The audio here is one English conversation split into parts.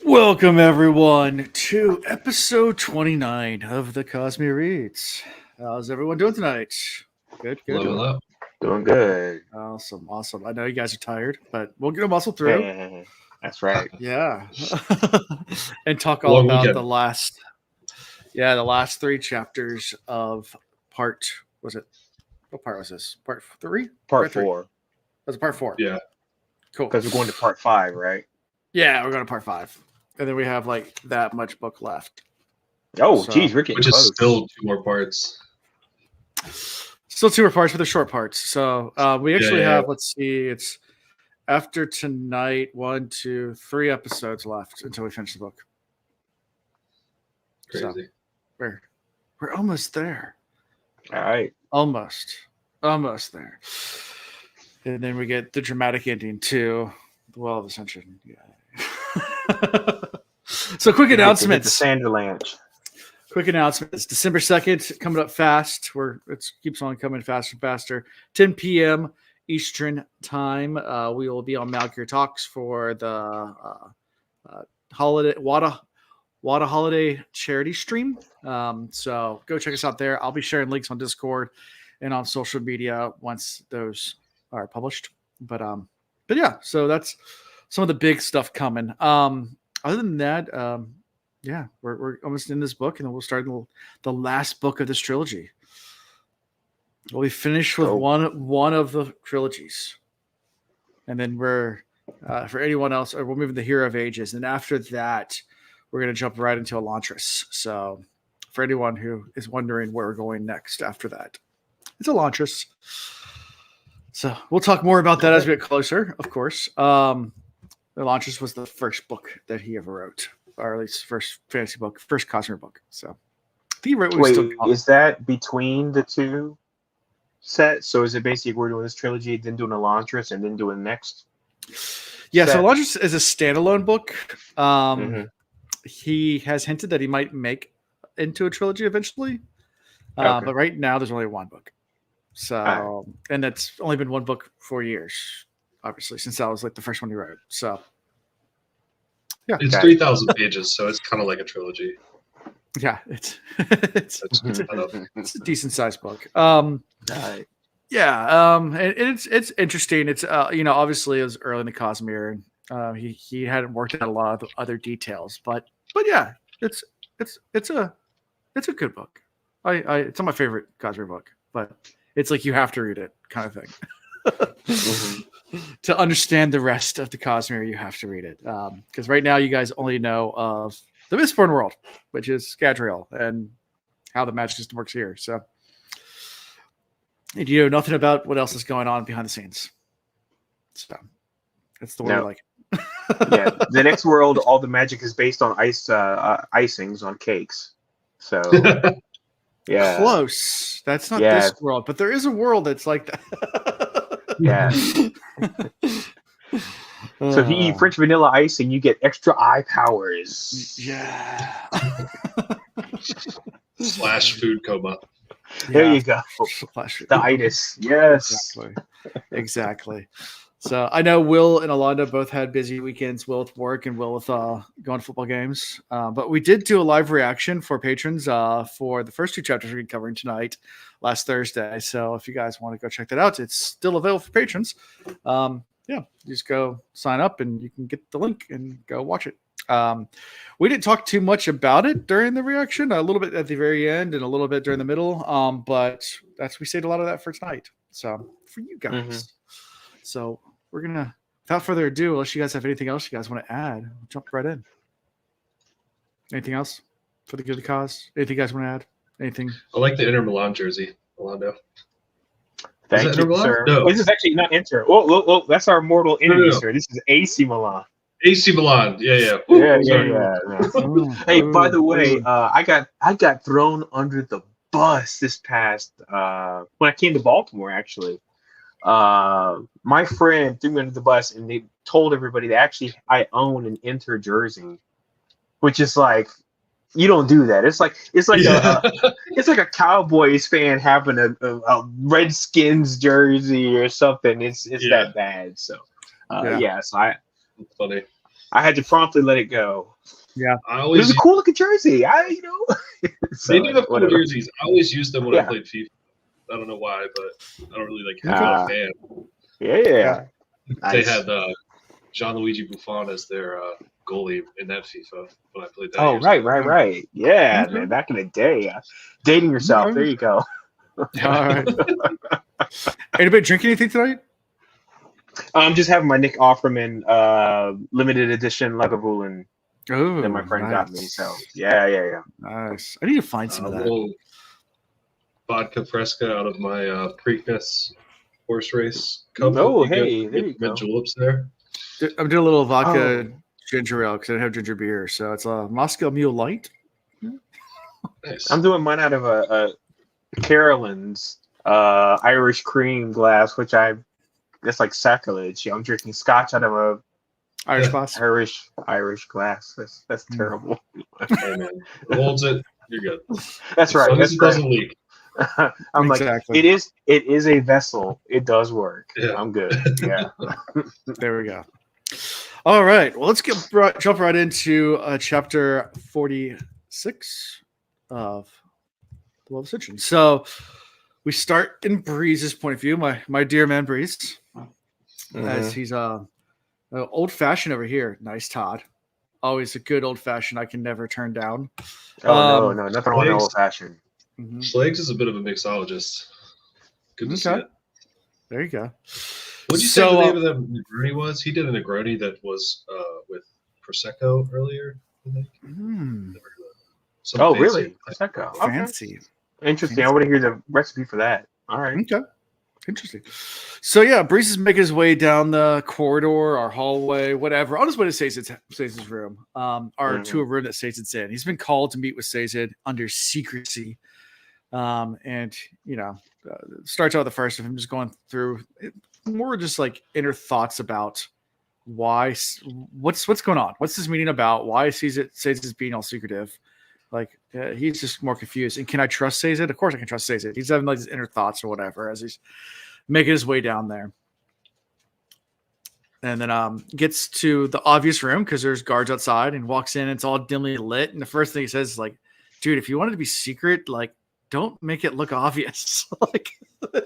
Welcome, everyone, to episode 29 of the Cosme Reads. How's everyone doing tonight? Good. Hello. Doing good. Awesome. I know you guys are tired, but we'll get a muscle through. That's right. Yeah. And talk all about weekend. the last three chapters of what part was this? Part 3? Part three. 4. Was it part 4? Yeah. Cool. Because we're going to part 5, right? Yeah, we're going to part 5. And then we have like that much book left. Oh, geez, we're getting which close. is still 2 more parts. Still 2 more parts, but they're short parts. So we actually have, let's see, it's after tonight, 1, 2, 3 episodes left until we finish the book. Crazy. So we're almost there. All right. Almost there. And then we get the dramatic ending to the Well of Ascension. Yeah. So quick announcements. The Sanderlanche. Quick announcements. December 2nd, coming up fast. It keeps on coming faster and faster. 10 p.m. Eastern time. We will be on Malgear Talks for the holiday Wada holiday charity stream. So go check us out there. I'll be sharing links on Discord and on social media once those are published. But yeah, so that's some of the big stuff coming. Other than that, we're almost in this book, and then we'll start the last book of this trilogy. We'll be finished with one of the trilogies, and then we're for anyone else, or we'll move into the Hero of Ages, and after that, we're going to jump right into Elantris. So, for anyone who is wondering where we're going next after that, it's Elantris. So we'll talk more about that as we get closer, of course. Elantris was the first book that he ever wrote, or at least first fantasy book, first Cosmere book. So I think he wrote. Is that between the 2 sets? So is it basically we're doing this trilogy, then doing Elantris, and then doing next? Yeah. set? So Elantris is a standalone book. He has hinted that he might make into a trilogy eventually, but right now there's only 1 book. So and that's only been 1 book for years. Obviously, since that was like the first one he wrote. So, yeah, it's 3,000 pages, so it's kind of like a trilogy. Yeah, it's a decent sized book. And it's interesting. It's obviously it was early in the Cosmere, and he hadn't worked out a lot of the other details, but yeah, it's a good book. It's not my favorite Cosmere book, but it's like you have to read it kind of thing. To understand the rest of the Cosmere, you have to read it. Because right now you guys only know of the Mistborn world, which is Scadrial, and how the magic system works here. So you know nothing about what else is going on behind the scenes. So that's the way I like it. Yeah, the next world, all the magic is based on icings on cakes. So yeah, close. That's not this world, but there is a world that's like that. Yeah. So if you eat French vanilla icing, you get extra eye powers. Yeah. / food coma. There you go. The itis. Yes. Exactly. So I know Will and Alonda both had busy weekends. Will with work and Will with going to football games. But we did do a live reaction for patrons for the first 2 chapters we're covering tonight, last Thursday. So if you guys want to go check that out, it's still available for patrons. Just go sign up and you can get the link and go watch it. We didn't talk too much about it during the reaction, a little bit at the very end and a little bit during the middle. But we saved a lot of that for tonight. So for you guys. So we're going to, without further ado, unless you guys have anything else you guys want to add, we'll jump right in. Anything else for the good of the cause? Anything you guys want to add? Anything? I like the Inter Milan jersey, Orlando. Thank you, sir. No. This is actually not Inter. Oh, that's our mortal enemy, sir. This is AC Milan. AC Milan. Yeah. Yeah. Hey, by the way, I got thrown under the bus this past when I came to Baltimore, actually. My friend threw me under the bus and they told everybody that actually I own an Inter jersey, which is like, you don't do that. It's like a Cowboys fan having a Redskins jersey or something. It's that bad. So so That's funny. I had to promptly let it go. Yeah, I It always was a cool looking jersey. So, they do have cool whatever. jerseys. I always use them when I Yeah. played FIFA. I don't know why, but I don't really like Okay. have a fan. Yeah. They Nice. had Gianluigi Buffon as their goalie in that FIFA when I played that. Oh, years right, ago. right. Yeah, Okay. man. Back in the day, dating yourself. Okay. There you go. All right. Anybody drink anything tonight? I'm just having my Nick Offerman limited edition Lagavulin Oh, that my friend got me. nice. So yeah. Nice. I need to find some of A that. little vodka fresca out of my Preakness horse race cup. Oh, that hey, get there you from go. Juleps there. I'm doing a little vodka Oh. ginger ale because I don't have ginger beer. So it's a Moscow Mule Light. Nice. I'm doing mine out of a Carolyn's Irish cream glass, which that's like sacrilege. I'm drinking scotch out of a Irish Boss. Irish glass. That's terrible. Hey, man. Holds it. You're good. That's As right. long as That's it right. doesn't leak. I'm like, Exactly. it is a vessel. It does work. Yeah. I'm good. Yeah. There we go. All right. Well, let's jump right into chapter 46 of the World of Ascension. So we start in Breeze's point of view, my dear man Breeze, as he's old fashioned over here. Nice Todd. Always a good old fashioned I can never turn down. Oh no, nothing wrong with Legs. old fashioned. Mhm. Slags is a bit of a mixologist. Good to see Okay. it. There you go. What'd you say the name of that Negroni was? He did a Negroni that was with Prosecco earlier, I think. Some Oh, fancy- really? Prosecco. Okay. Fancy. Interesting. I want to hear the recipe for that. All right. Okay. Interesting. So yeah, Breeze is making his way down the corridor, our hallway, whatever, on his way to Saze's room, or to a room that Saze's in. He's been called to meet with Saze under secrecy, and starts out the first of him just going through more just like inner thoughts about what's going on, what's this meeting about, why Saze is being all secretive. Like he's just more confused. And can I trust Saze? Of course I can trust Saze. He's having like his inner thoughts or whatever as he's making his way down there. And then gets to the obvious room because there's guards outside and walks in. And it's all dimly lit. And the first thing he says is like, dude, if you want it to be secret, like don't make it look obvious. Like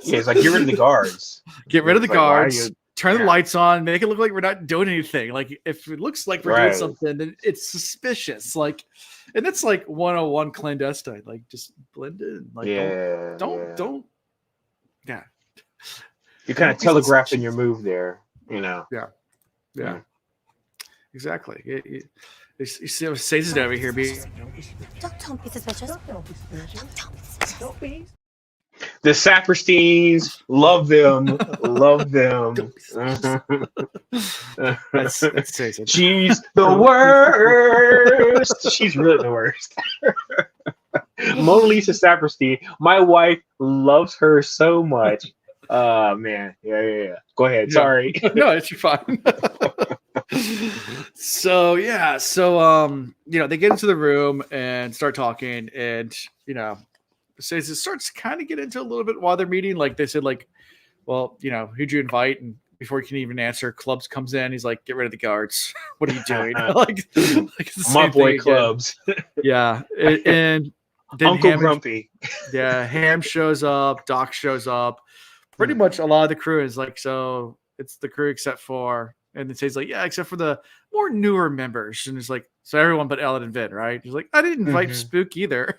Yeah, it's like get rid of the guards. get rid of the It's like, why are guards. you- Turn the yeah. lights on, make it look like we're not doing anything. Like if it looks like we're doing Right. something, then it's suspicious. Like, and that's like 101 clandestine. Like just blend in. Like don't. Yeah. You're kind of Don't be telegraphing suspicious. your move there. You know. Yeah. Exactly. You see Saze's over here being Don't be suspicious. Don't be suspicious. The Sapersteins, love them. Love them. that's Saze. She's the worst. She's really the worst. Mona Lisa Saperstein. My wife loves her so much. Man. Yeah. Go ahead. Yeah. Sorry. No, it's fine. So they get into the room and start talking, and Saze starts to kind of get into a little bit while they're meeting. Like they said, like, well, who'd you invite? And before he can even answer, Clubs comes in. He's like, get rid of the guards. What are you doing? like it's the My same boy thing again. Clubs. Yeah. And then Uncle Grumpy. Ham shows up, Doc shows up. Pretty much a lot of the crew is like, so it's the crew except for, and then Saze's like, yeah, except for the more newer members. And it's like, so everyone but Ellen and Vin, right? He's like, I didn't invite Spook either.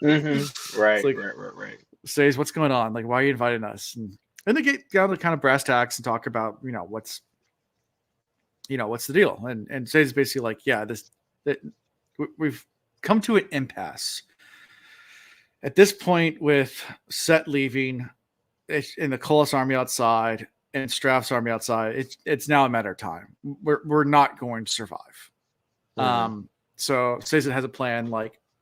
Right, like- right. Saze, what's going on? Like, why are you inviting us? And they get down to kind of brass tacks and talk about, what's the deal? And Saze is basically like, yeah, we've come to an impasse. At this point, with Set leaving, in the Colas army outside and Straff's army outside, it's now a matter of time. We're not going to survive. So Saze has a plan,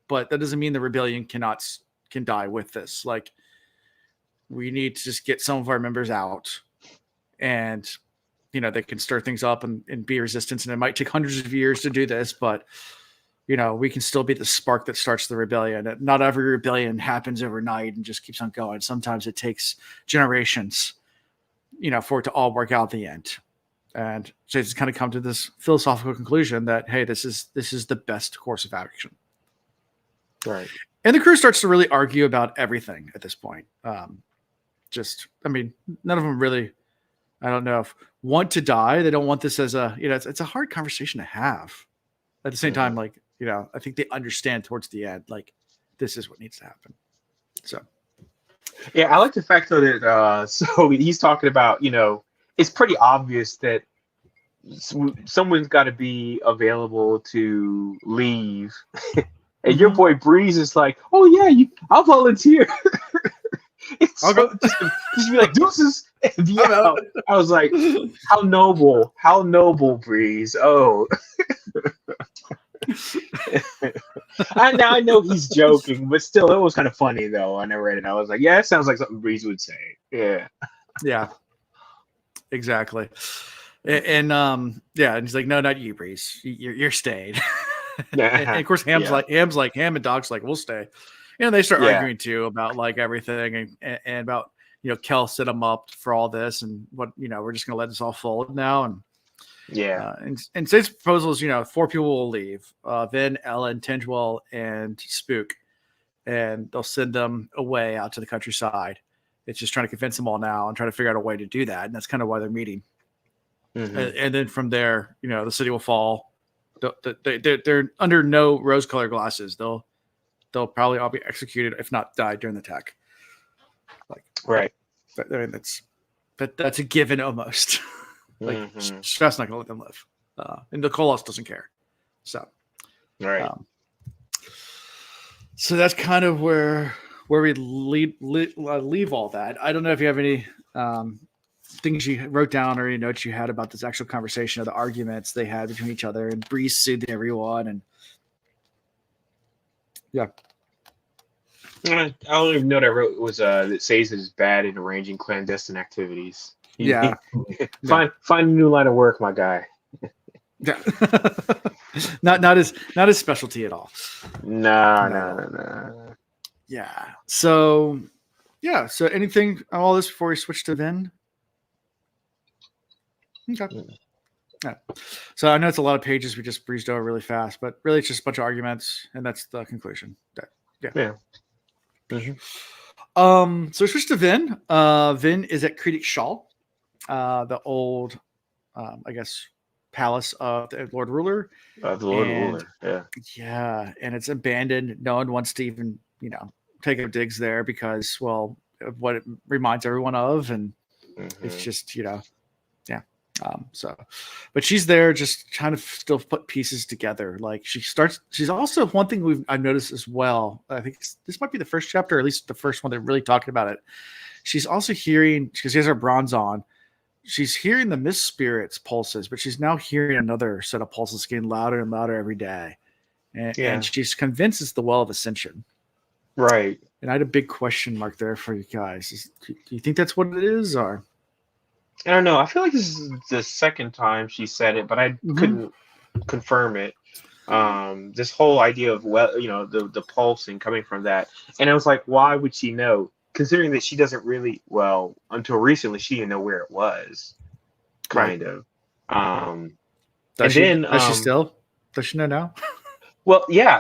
but that doesn't mean the rebellion can die with this. Like, we need to just get some of our members out, and they can stir things up and be resistance. And it might take hundreds of years to do this, but we can still be the spark that starts the rebellion. Not every rebellion happens overnight and just keeps on going. Sometimes it takes generations, for it to all work out at the end. And Saze has kind of come to this philosophical conclusion that, hey, this is the best course of action. Right. And the crew starts to really argue about everything at this point. None of them really, I don't know, if want to die. They don't want this as a, it's a hard conversation to have. At the same time, like, I think they understand towards the end, like, this is what needs to happen. So. Yeah, I like the fact though that so he's talking about, it's pretty obvious that someone's got to be available to leave. And your boy Breeze is like, oh yeah, I'll volunteer. I'll go. Just be like, deuces. And be out. I was like, how noble, Breeze. Oh. I know he's joking, but still, it was kind of funny though. When I read it, I was like, yeah, it sounds like something Breeze would say. Yeah. Yeah. Exactly. And he's like, no, not you, Breeze. You're staying. And of course, Ham and Dog's like, we'll stay. They start arguing too about like everything and about Kel set him up for all this and what we're just gonna let this all fold now and and Sage's proposal is 4 people will leave, Vin, Ellen, Tindwell, and Spook, and they'll send them away out to the countryside. It's just trying to convince them all now and try to figure out a way to do that, and that's kind of why they're meeting. And then from there, the city will fall. They're under no rose-colored glasses. They'll probably all be executed, if not die during the attack. Like, right. I mean, that's a given almost. Like, Stress not going to let them live. And the Kolos doesn't care. So, right. So that's kind of where we leave all that. I don't know if you have any things you wrote down or any notes you had about this actual conversation or the arguments they had between each other and Breeze soothing everyone. And yeah. I don't even know what I wrote was that Saze is bad in arranging clandestine activities. Find a new line of work, my guy. Yeah. not his specialty at all. No. Yeah. So anything on all this before we switch to Vin? Okay. Yeah. So I know it's a lot of pages we just breezed over really fast, but really it's just a bunch of arguments, and that's the conclusion. Yeah. So we switch to Vin. Vin is at Creedic Shaw, the old, I guess, palace of the Lord Ruler. The Lord Ruler, yeah. Yeah, and it's abandoned. No one wants to even, take up digs there because, well, of what it reminds everyone of, and it's just, but she's there just trying to still put pieces together. Like she's also one thing I've noticed as well. I think this might be the first chapter, or at least the first one they're really talking about it. She's also hearing, because she has her bronze on, she's hearing the mist spirits pulses, but she's now hearing another set of pulses getting louder and louder every day. And she's convinced it's the Well of Ascension. Right. And I had a big question mark there for you guys. Do you think that's what it is, or? I don't know. I feel like this is the second time she said it, but I couldn't confirm it. This whole idea of the pulsing coming from that, and I was like, why would she know? Considering that she doesn't really, until recently, she didn't know where it was, kind of. Does she know now?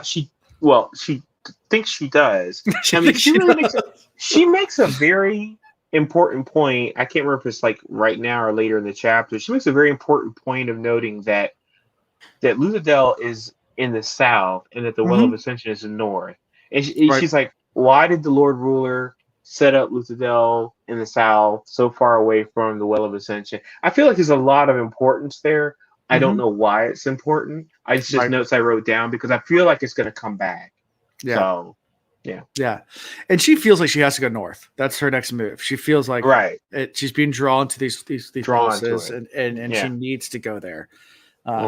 She thinks she does. She makes a very important point. I can't remember if it's like right now or later in the chapter. She makes a very important point of noting that Luthadel is in the south and that the Well of Ascension is in the north. And she's like, why did the Lord Ruler set up Luthadel in the south, so far away from the Well of Ascension? I feel like there's a lot of importance there. I don't know why it's important. It's just notes I wrote down because I feel like it's going to come back. Yeah. So, yeah. And she feels like she has to go north. That's her next move. She feels like she's being drawn to these pulses, and she needs to go there.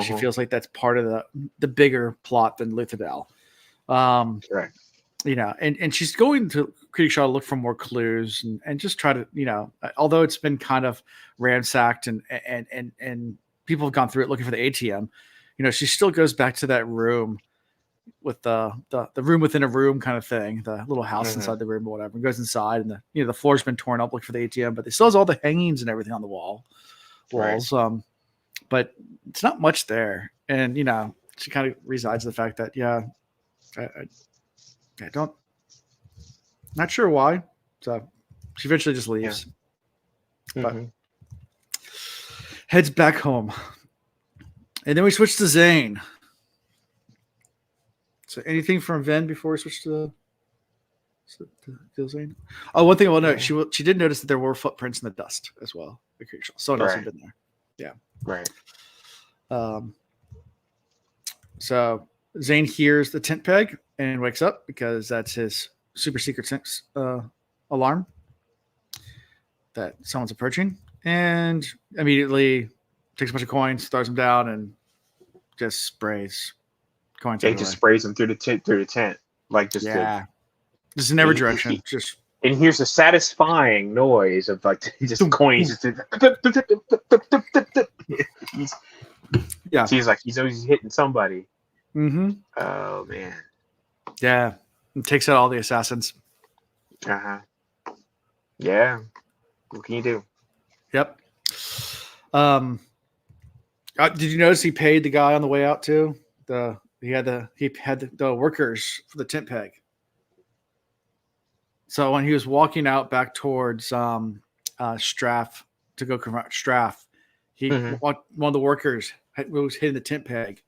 She feels like that's part of the bigger plot than Luthadel. Correct. And she's going to Creedic Shaw to look for more clues and just try to, although it's been kind of ransacked and people have gone through it looking for the ATM, she still goes back to that room with the room within a room kind of thing, the little house inside the room or whatever, and goes inside, and the floor's been torn up looking for the ATM, but they still has all the hangings and everything on the walls. but it's not much there. And she kind of resides the fact that I don't, not sure why. So she eventually just leaves, but heads back home. And then we switch to Zane. So anything from Ven before we switch to Zane? Oh, one thing I will note, she did notice that there were footprints in the dust as well. Someone else had been there. Yeah. Right. So Zane hears the tent peg and wakes up because that's his super secret alarm that someone's approaching, and immediately takes a bunch of coins, throws them down, and just sprays coins. He just sprays them through the tent, like just just in every direction. And here's a satisfying noise of like just coins. Yeah, seems like he's always hitting somebody. Mm-hmm. Oh man. Yeah, it takes out all the assassins. Yeah. What can you do? Yep. Did you notice he paid the guy on the way out too? He had the workers for the tent peg. So when he was walking out back towards Straff to go confront Straff, one of the workers was hitting the tent peg.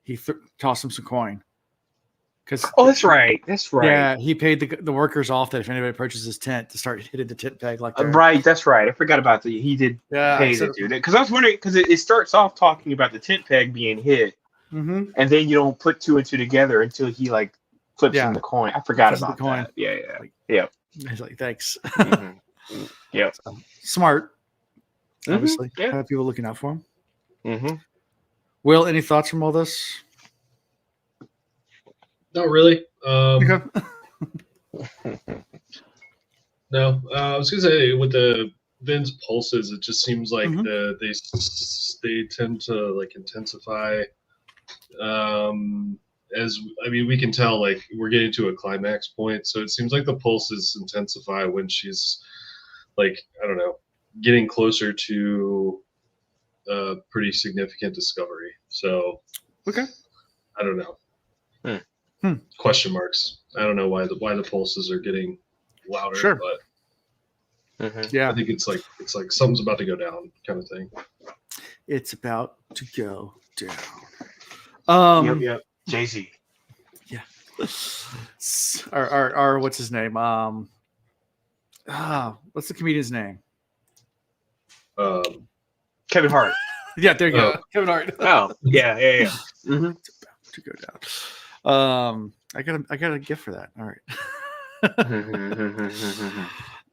He tossed him some coin. That's right. Yeah, he paid the workers off that if anybody approaches his tent to start hitting the tent peg like that. Right, that's right. I forgot about that. He did pay the dude. Because I was wondering, because it starts off talking about the tent peg being hit, and then you don't put two and two together until he like flips him the coin. I forgot about the coin. That. Yeah. He's like, thanks. Yeah. So, smart. Obviously, have people looking out for him. Will, any thoughts from all this? Not really. Okay. No, I was gonna say with the Vin's pulses, it just seems like they tend to like intensify. We can tell like we're getting to a climax point, so it seems like the pulses intensify when she's like, I don't know, getting closer to a pretty significant discovery. So I don't know. Question marks. I don't know why the pulses are getting louder, but I think it's like something's about to go down, kind of thing. It's about to go down. Yep. Jay-Z. Yeah. Our what's his name? What's the comedian's name? Kevin Hart. Yeah, there you go. Kevin Hart. Oh, yeah. It's about to go down. I got a gift for that. All right.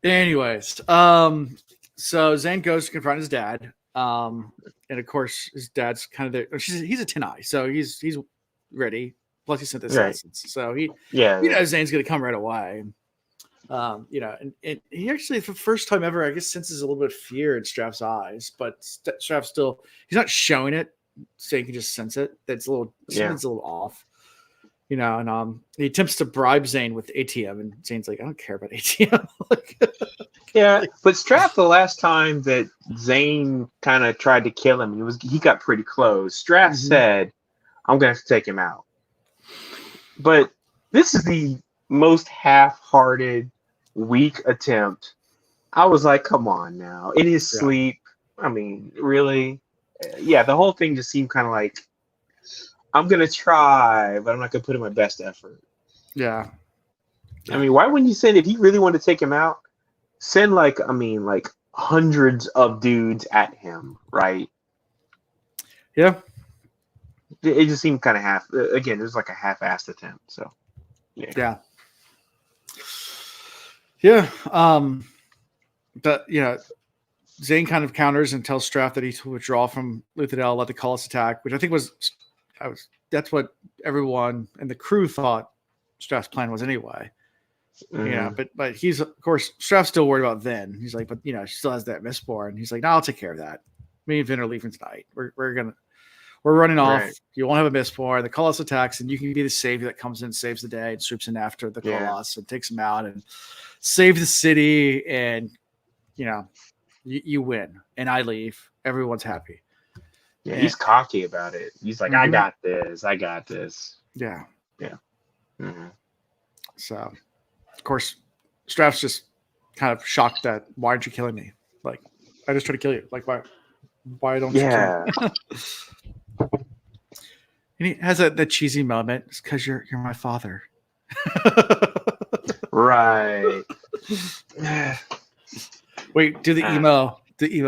Anyways, so Zane goes to confront his dad. And of course his dad's kind of there. He's a 10-eye, so he's ready. Plus he sent this license. So he Zane's gonna come right away. And he actually, for the first time ever, I guess, senses a little bit of fear in Straff's eyes, but Straff still, he's not showing it, so you can just sense it. That's something's a little off. And he attempts to bribe Zane with ATM, and Zane's like, I don't care about ATM. But Straff, the last time that Zane kind of tried to kill him, he got pretty close. Straff said, I'm going to have to take him out. But this is the most half-hearted, weak attempt. I was like, come on now. In his sleep. I mean, really? Yeah, the whole thing just seemed kind of like, I'm going to try, but I'm not going to put in my best effort. Yeah. I mean, why wouldn't you send, if he really wanted to take him out, send like hundreds of dudes at him, right? Yeah. It just seemed kind of it was like a half-assed attempt. So, yeah. But Zane kind of counters and tells Straff that he to withdraw from Luthadel, let the Colossus attack, which I think that's what everyone and the crew thought Straff's plan was anyway. But he's, of course, Straff's still worried about Vin. He's like, but she still has that Mistborn. He's like, no, I'll take care of that. Me and Vin are leaving tonight. We're running off. Right. You won't have a Mistborn. The Colossus attacks, and you can be the savior that comes in, saves the day, and swoops in after the Colossus and takes him out and save the city. And you win, and I leave. Everyone's happy. Yeah, he's cocky about it. He's like, I got this. I got this. Yeah. Yeah. Mm-hmm. So, of course, Straff's just kind of shocked that why aren't you killing me? Like, I just try to kill you. Like, why don't you kill me? And he has that cheesy moment. It's because you're my father. Right. Wait, do the emo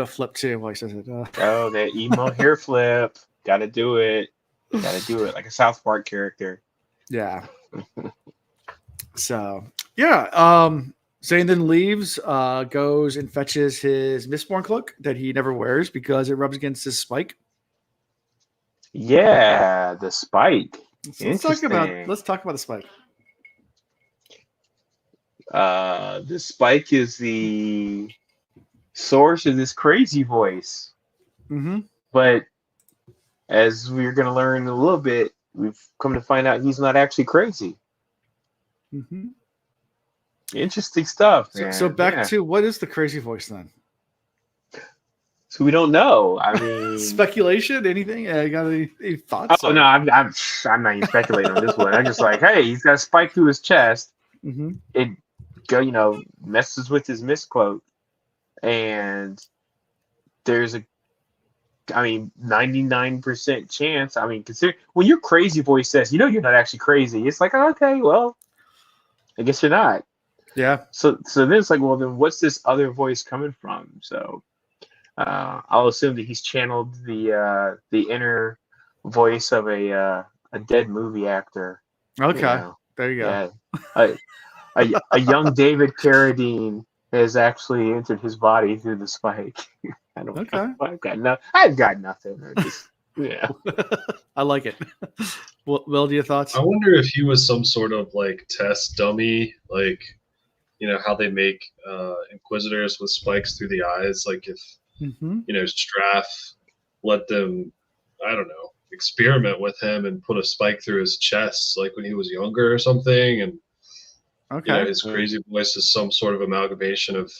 flip too while he says it. Oh, that emo hair flip. Gotta do it. Like a South Park character. Yeah. So yeah, Zane then leaves, goes and fetches his Mistborn cloak that he never wears because it rubs against his spike. Yeah, the spike. Let's talk about the spike. The spike is the source of this crazy voice. Mm-hmm. But as we're going to learn in a little bit, we've come to find out he's not actually crazy. Mm-hmm. Interesting stuff. So back to what is the crazy voice then? So we don't know. I mean, speculation. Anything? You got any thoughts? Oh no, I'm not even speculating on this one. I'm just like, hey, he's got a spike through his chest. Mm-hmm. It messes with his misquote, and there's 99% chance. I mean, consider when your crazy voice says, you're not actually crazy. It's like, okay, well, I guess you're not. Yeah. So then it's like, well, then what's this other voice coming from? So I'll assume that he's channeled the inner voice of a dead movie actor. Okay, there you go. Yeah. A young David Carradine has actually entered his body through the spike. I don't know. I've got nothing. Yeah. I like it. Will, do you have thoughts? I wonder if he was some sort of like test dummy, like how they make Inquisitors with spikes through the eyes. Like if Straff let them, I don't know, experiment with him and put a spike through his chest, like when he was younger or something, and his crazy voice is some sort of amalgamation of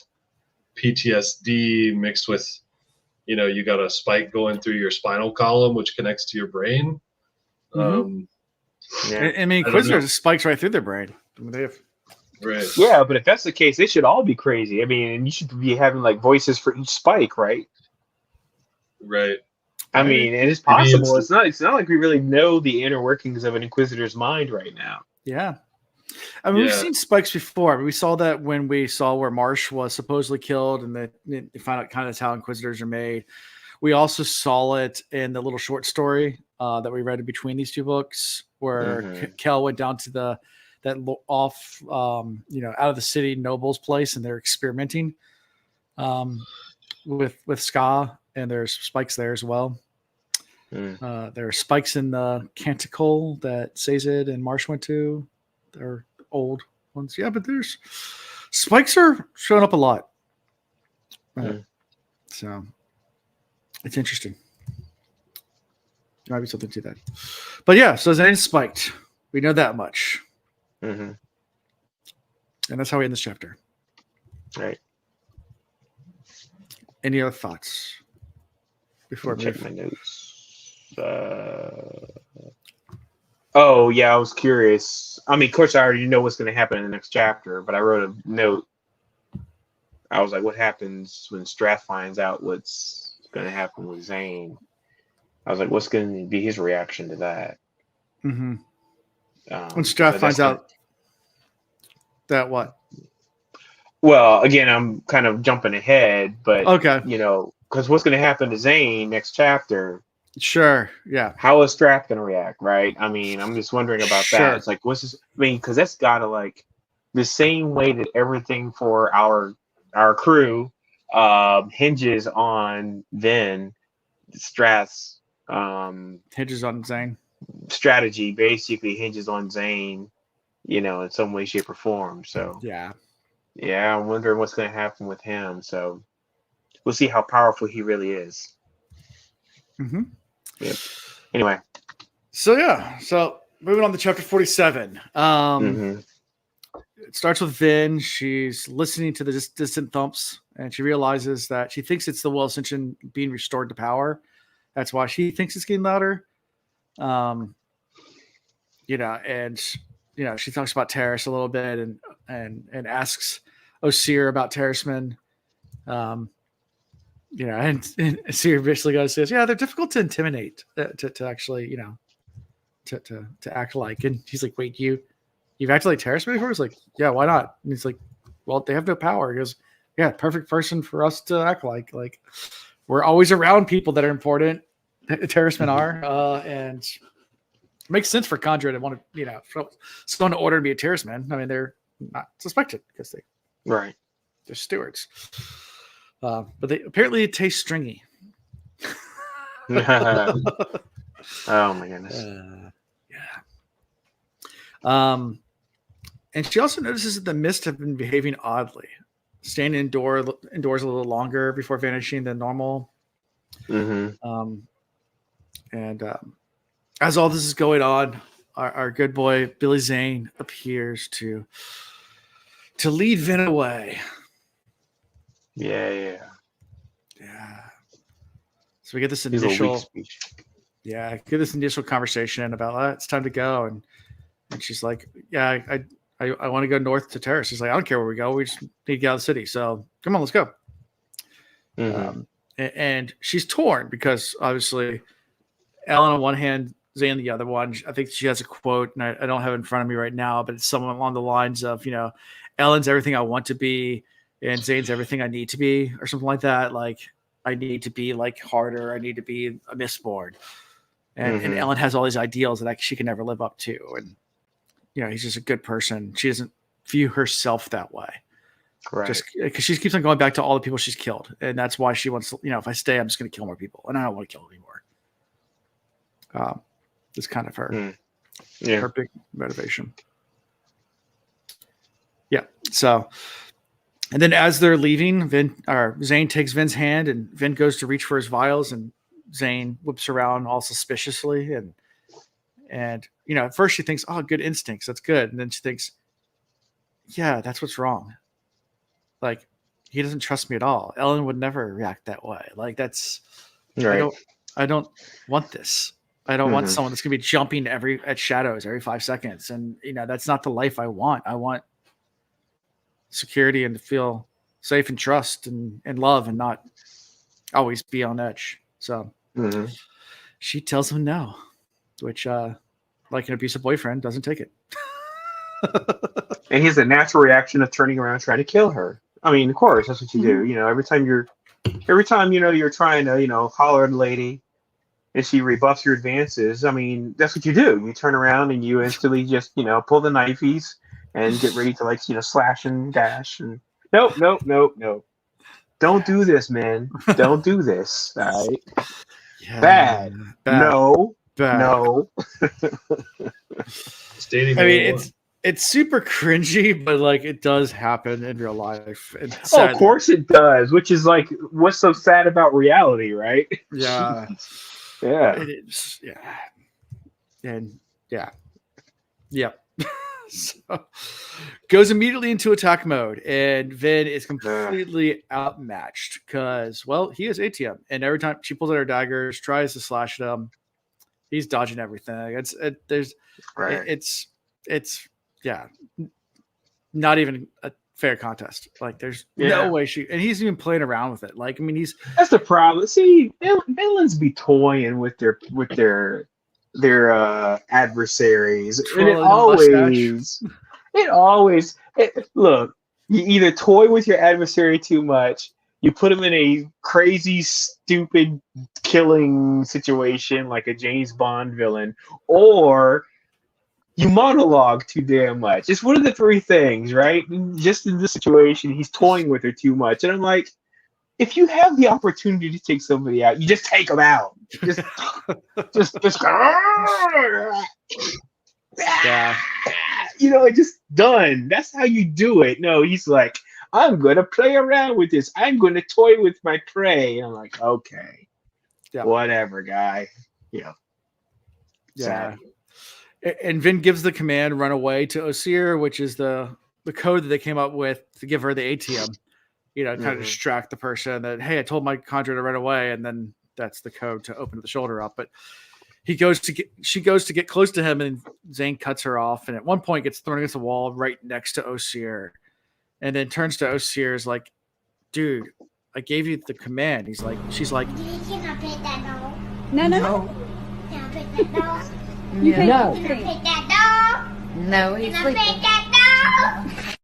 PTSD mixed with, you got a spike going through your spinal column, which connects to your brain. Mm-hmm. I mean, Inquisitors spikes right through their brain. I mean, they have. Right. Yeah, but if that's the case, they should all be crazy. I mean, you should be having like voices for each spike, right? Right. I mean, it is possible. It's not like we really know the inner workings of an Inquisitor's mind right now. Yeah. I mean, we've seen spikes before. I mean, we saw that when we saw where Marsh was supposedly killed, and they found out kind of how Inquisitors are made. We also saw it in the little short story that we read in between these two books, where Kel went down to that off, out of the city noble's place, and they're experimenting with Ska, and there's spikes there as well. There are spikes in the canticle that Saze and Marsh went to. They're old ones. Yeah, but there's spikes are showing up a lot. So it's interesting. There might be something to that. But yeah, so Zane's spiked. We know that much. And that's how we end this chapter. Right. Any other thoughts before I check my notes? Oh yeah, I was curious. I mean, of course, I already know what's going to happen in the next chapter, but I wrote a note. I was like, "What happens when Strath finds out what's going to happen with Zane?" I was like, "What's going to be his reaction to that?" When Strath finds out that what? Well, again, I'm kind of jumping ahead, but okay, because what's going to happen to Zane next chapter? Sure. Yeah. How is Strath going to react? Right. I mean, I'm just wondering about that. It's like, what's this? I mean, because that's got to like the same way that everything for our crew hinges on then Strath's hinges on Zane. Strategy basically hinges on Zane, in some way, shape, or form. So yeah, I'm wondering what's going to happen with him. So we'll see how powerful he really is. Yep. Anyway. So moving on to chapter 47. It starts with Vin. She's listening to the distant thumps, and she realizes that she thinks it's the Ascension being restored to power. that's why she thinks it's getting louder. And she talks about Terrace a little bit and asks Osir about Terracemen. And Osir basically goes says, yeah, they're difficult to intimidate, to actually, to act like. And he's like, wait, you've acted like Terracemen before? He's like, yeah, why not? And he's like, well, they have no power. He goes, yeah, perfect person for us to act like. Like, we're always around people that are important. Terracemen are, and it makes sense for kandra to want to, someone to order to be a Terraceman. I mean, they're not suspected because they're stewards. But they apparently taste stringy. Oh my goodness. And she also notices that the mist have been behaving oddly, staying indoors a little longer before vanishing than normal. As all this is going on, our good boy Billy Zane appears to lead Vin away. Yeah. So we get this He's a weak initial, speech. conversation about it's time to go, and she's like, "Yeah, I want to go north to Terrace." She's like, "I don't care where we go. We just need to get out of the city. So come on, let's go." And she's torn because obviously Ellen on one hand, Zane on the other one. I think she has a quote, and I don't have it in front of me right now, but it's somewhat along the lines of, Ellen's everything I want to be, and Zane's everything I need to be, or something like that. Like, I need to be like harder. I need to be a Mistborn. And Ellen has all these ideals that she can never live up to. And, he's just a good person. She doesn't view herself that way. Right. Just because she keeps on going back to all the people she's killed. And that's why she wants to, if I stay, I'm just going to kill more people. And I don't want to kill anymore. It's kind of her big motivation. Yeah. So, and then as they're leaving, Zane takes Vin's hand, and Vin goes to reach for his vials, and Zane whips around all suspiciously. And at first she thinks, oh, good instincts. That's good. And then she thinks, yeah, that's what's wrong. Like, he doesn't trust me at all. Ellen would never react that way. Like, that's, right. I don't want this. I don't want someone that's going to be jumping at shadows every 5 seconds. And, that's not the life I want. I want security and to feel safe and trust and love and not always be on edge. So she tells him no, which, like an abusive boyfriend, doesn't take it. And he has a natural reaction of turning around, trying to kill her. I mean, of course, that's what you do. Every time you're trying to, holler at a lady, and she rebuffs your advances. I mean, that's what you do. You turn around and you instantly just, pull the knifeys and get ready to slash and dash. And nope. Don't do this, man. Don't do this. All right. Yeah, bad. No. Bad. No. Stating I mean, it's super cringy, but it does happen in real life. Of course it does, which is what's so sad about reality, right? Yeah. Yeah. It is. Yeah. And yeah. So goes immediately into attack mode, and Vin is completely outmatched because, he has ATM, and every time she pulls out her daggers, tries to slash at him, he's dodging everything. It's not even a fair contest. There's no way and he's even playing around with it. That's the problem. See, villains be toying with their adversaries, and look. You either toy with your adversary too much, you put him in a crazy, stupid killing situation like a James Bond villain, or you monologue too damn much. It's one of the three things, right? Just in this situation, he's toying with her too much. And I'm like, if you have the opportunity to take somebody out, you just take them out. Just just done. That's how you do it. No, he's like, I'm going to play around with this. I'm going to toy with my prey. And I'm like, okay, whatever, guy. Yeah. And Vin gives the command, run away, to Osir, which is the code that they came up with to give her the ATM, kind of distract the person that, hey, I told my kandra to run away. And then that's the code to open the shoulder up. But she goes to get close to him, and Zane cuts her off, and at one point gets thrown against the wall right next to Osier, and then turns to Osier, is like, dude, I gave you the command. She's like, You cannot pet that dog. No. Cannot pet that dog. You Cannot no. pet that dog. No, he's Cannot sleeping. pet that dog.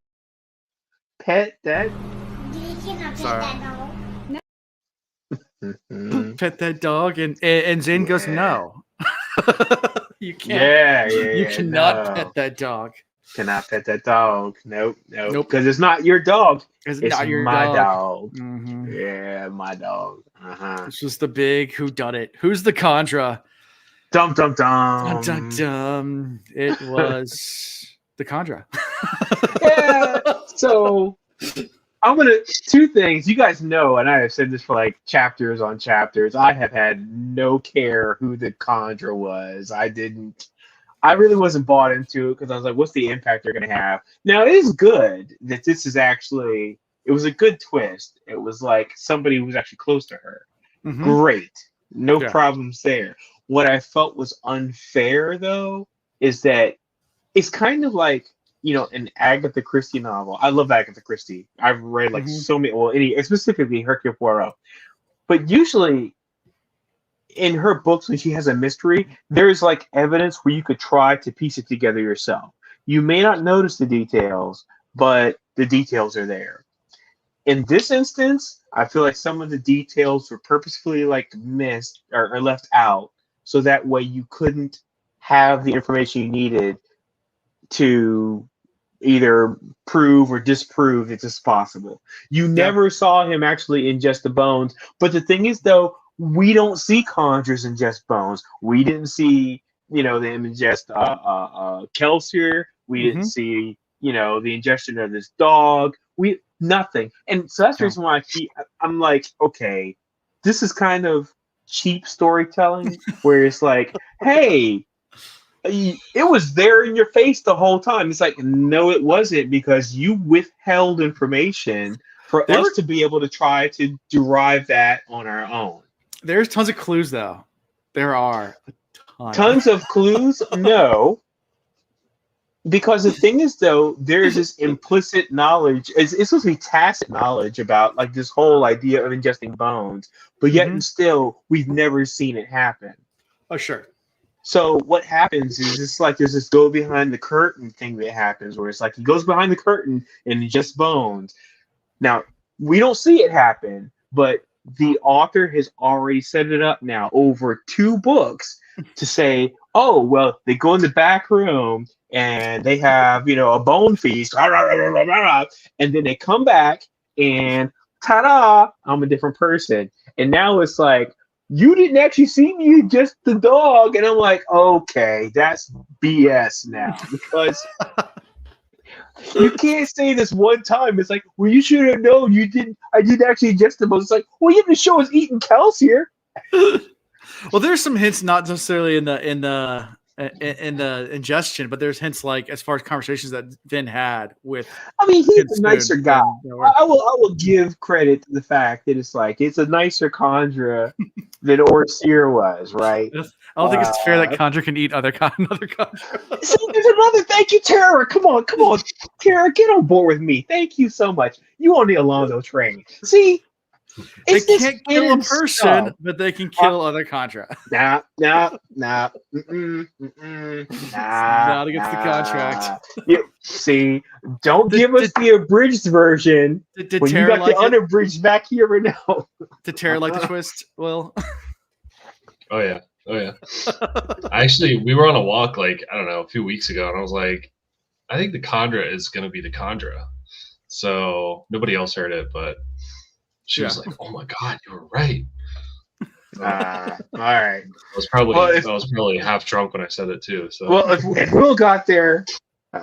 Pet that. You cannot pet Sorry. that dog. Mhm. pet that dog, and Zane goes, no. You can't. Yeah, You cannot no. pet that dog. Cannot pet that dog. Nope. Nope. Because it's not your dog. It's It's not your my dog. dog. Mhm. Yeah, my dog. This was the big whodunit. Who's the kandra? Dum dum Dum, dum. dum, dum. It was the kandra. Yeah. So I'm gonna two things. You guys know, and I have said this for like chapters on chapters. I have had no care who the kandra was. I really wasn't bought into it because I was like, what's the impact they're gonna have? Now it is good that this is actually it was a good twist. It was like somebody who was actually close to her. Mhm. Great. No Yeah. problems there. What I felt was unfair though is that it's kind of like, an Agatha Christie novel. I love Agatha Christie. I've read like Mhm. so many, specifically Hercule Poirot. But usually in her books, when she has a mystery, there's like evidence where you could try to piece it together yourself. You may not notice the details, but the details are there. In this instance, I feel like some of the details were purposefully like missed or left out, so that way you couldn't have the information you needed to either prove or disprove that this is possible. You never saw him actually ingest the bones, but the thing is, though, we don't see conjurers ingest bones. We didn't see, them ingest Kelsier. We didn't see, the ingestion of this dog. Nothing. And so that's the reason why I'm like, okay, this is kind of cheap storytelling, where it's like, hey, it was there in your face the whole time. It's like, no, it wasn't, because you withheld information for us to be able to try to derive that on our own. There's tons of clues, though. There are a ton. Tons of clues? No. Because the thing is, though, there's this implicit knowledge. It's supposed to be tacit knowledge about like this whole idea of ingesting bones, but yet and still, we've never seen it happen. Oh, sure. So what happens is it's like there's this go behind the curtain thing that happens, where it's like he goes behind the curtain and ingests bones. Now, we don't see it happen, but the author has already set it up now over 2 books to say, oh, well, they go in the back room and they have, a bone feast, and then they come back and ta-da, I'm a different person. And now it's like, you didn't actually see me ingest the dog. And I'm like, okay, that's BS now, because you can't say this one time. It's like, well, you should have known I didn't actually ingest the bones. It's like, well, you have to show us eating Kelsier. Well, there's some hints, not necessarily in the ingestion, but there's hints like as far as conversations that Vin had with. I mean, he's Kid a nicer Spoon. guy. Yeah, I will give credit to the fact that it's a nicer Kandra than Orsier was, right? I don't think it's fair that Kandra can eat another Kandra. So there's another. Thank you, Tara. Come on, Tara, get on board with me. Thank you so much. You on the Alonzo train? See. They It's this can't kill a hidden person, stuff. but they can kill other Kandra. Nah. Not Not against the contract. See, don't give us the abridged version Did when you Tara got like the unabridged back here right now. Did Tara like the twist? Well, Oh yeah. Actually, we were on a walk like, I don't know, a few weeks ago, and I was like, I think the kandra is going to be the kandra. So nobody else heard it, but she was like, "Oh my god, you were right." All right. I was probably half drunk when I said it too. So Well, if Will got there,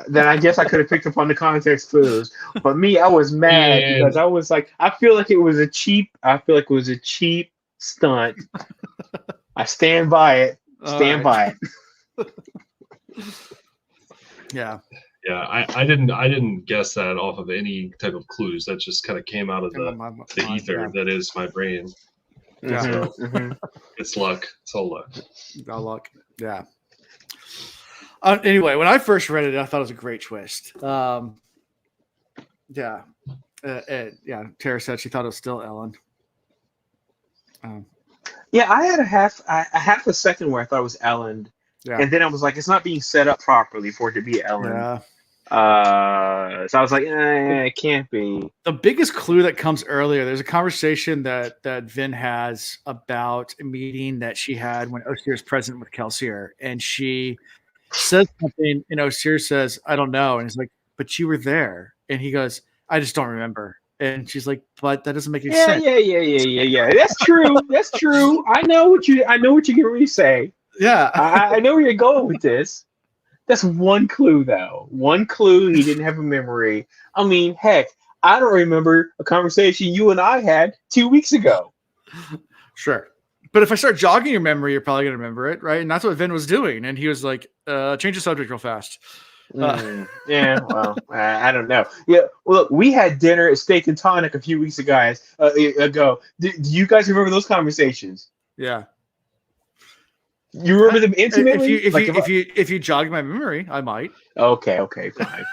then I guess I could have picked up on the context clues. But me, I was mad because I was like, I feel like it was a cheap stunt. I stand by it. By it. yeah. Yeah, I didn't guess that off of any type of clues. That just kind of came out of the ether that is my brain. Yeah. It's luck. It's all luck. All luck. Yeah. Anyway, when I first read it, I thought it was a great twist. Yeah. Tara said she thought it was still Ellen. Yeah, I had a half a second where I thought it was Ellen, and then I was like, it's not being set up properly for it to be Ellen. Yeah. So I was like, it can't be. The biggest clue that comes earlier, there's a conversation that Vin has about a meeting that she had when Osir is present with Kelsier, and she says something, and Osir says, I don't know. And he's like, but you were there. And he goes, I just don't remember. And she's like, but that doesn't make any sense. Yeah. That's true. That's true. I know what you're going to say. Yeah. I know where you're going with this. That's one clue, though. One clue, he didn't have a memory. I mean, heck, I don't remember a conversation you and I had 2 weeks ago. Sure. But if I start jogging your memory, you're probably going to remember it, right? And that's what Vin was doing. And he was like, change the subject real fast. Yeah, well, I don't know. Yeah, well, look, we had dinner at Steak and Tonic a few weeks ago. Do you guys remember those conversations? Yeah. You remember them intimately? If you jog my memory, I might. Okay, fine.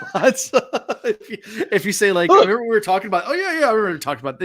if you say like, remember we were talking about? Oh yeah, I remember talking about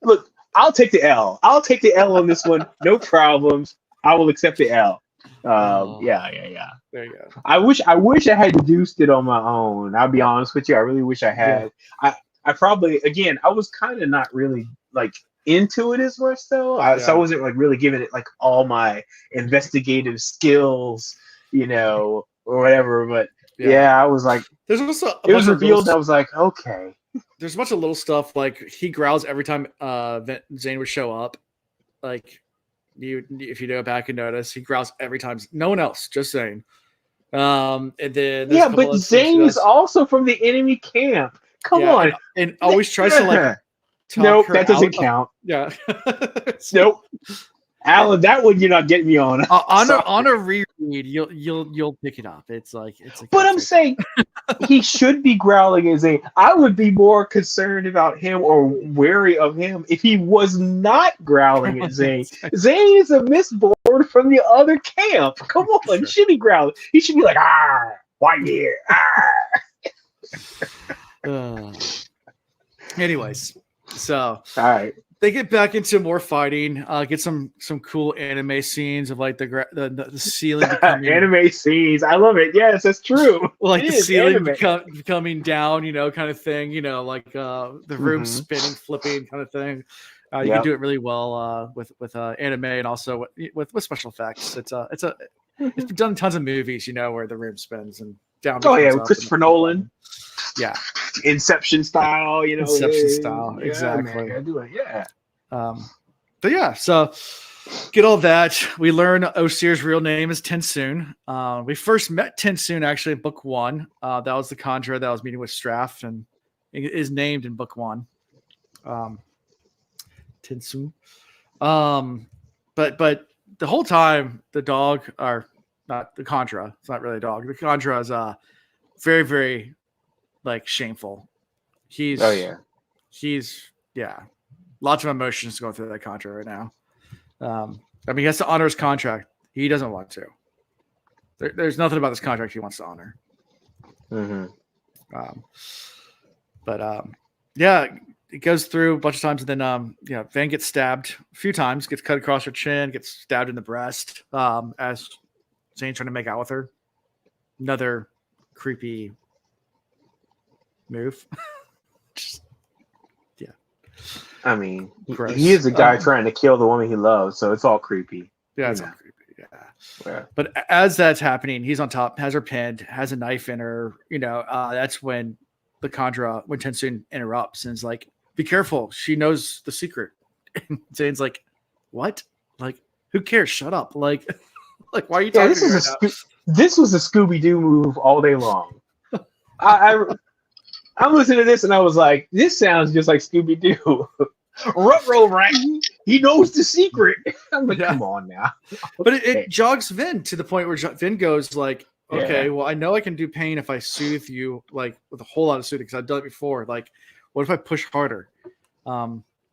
Look, I'll take the L. I'll take the L on this one. No problems. I will accept the L. Yeah. There you go. I wish I had deduced it on my own. I'll be honest with you. I really wish I had. Yeah. I probably, again, I was kind of not really like into it as much though. So I wasn't like really giving it like all my investigative skills, or whatever. But I was like, there's also it was revealed. I was like, okay. There's a bunch of little stuff like he growls every time Zane would show up. Like if you go back and notice, he growls every time. No one else, just Zane. And then but Zane is also from the enemy camp. Come on, and always tries to like. Nope, that doesn't count. Yeah. Nope. Alan, that one you're not getting me on. On a reread, you'll pick it up. It's like But I'm saying he should be growling as Zane. I would be more concerned about him or wary of him if he was not growling at Zane. Zane is a misborn from the other camp. Come on, he should be growling. He should be like, why here? Anyways, so all right. They get back into more fighting. Get some cool anime scenes of like the ceiling becoming anime scenes. I love it. Yes, that's true. Like the ceiling becoming down, kind of thing. Like the room spinning, flipping, kind of thing. You can do it really well with anime and also with special effects. It's been done in tons of movies, where the room spins and down. Oh yeah, with Christopher Nolan. Yeah, Inception style, Inception style, exactly. Man, I do it, yeah. But yeah, so get all that. We learn Osir's real name is Tensoon. We first met Tensoon actually in book 1. That was the kandra that was meeting with Straff, and it is named in book 1. Tensoon. But the whole time the dog, or not the kandra, it's not really a dog. The kandra is very, very like shameful. He's lots of emotions going through that kandra right now. He has to honor his contract. He doesn't want to. There's nothing about this contract he wants to honor. It goes through a bunch of times, and then Van gets stabbed a few times, gets cut across her chin, gets stabbed in the breast as Zane's trying to make out with her. Another creepy move. I mean, he is a guy trying to kill the woman he loves, so it's all creepy. Yeah, it's all creepy. Yeah. But as that's happening, he's on top, has her pinned, has a knife in her. That's when the kandra, when Tensoon interrupts and is like, "Be careful, she knows the secret." And Zane's like, "What? Like, who cares? Shut up! Like, why are you talking?" This was a Scooby-Doo move all day long. I'm listening to this and I was like, this sounds just like Scooby-Doo. Ruh-roh, right? He knows the secret. I'm like, come on now. But it jogs Vin to the point where Vin goes like, okay, well, I know I can do pain if I soothe you, like with a whole lot of soothing, because I've done it before. Like, what if I push harder?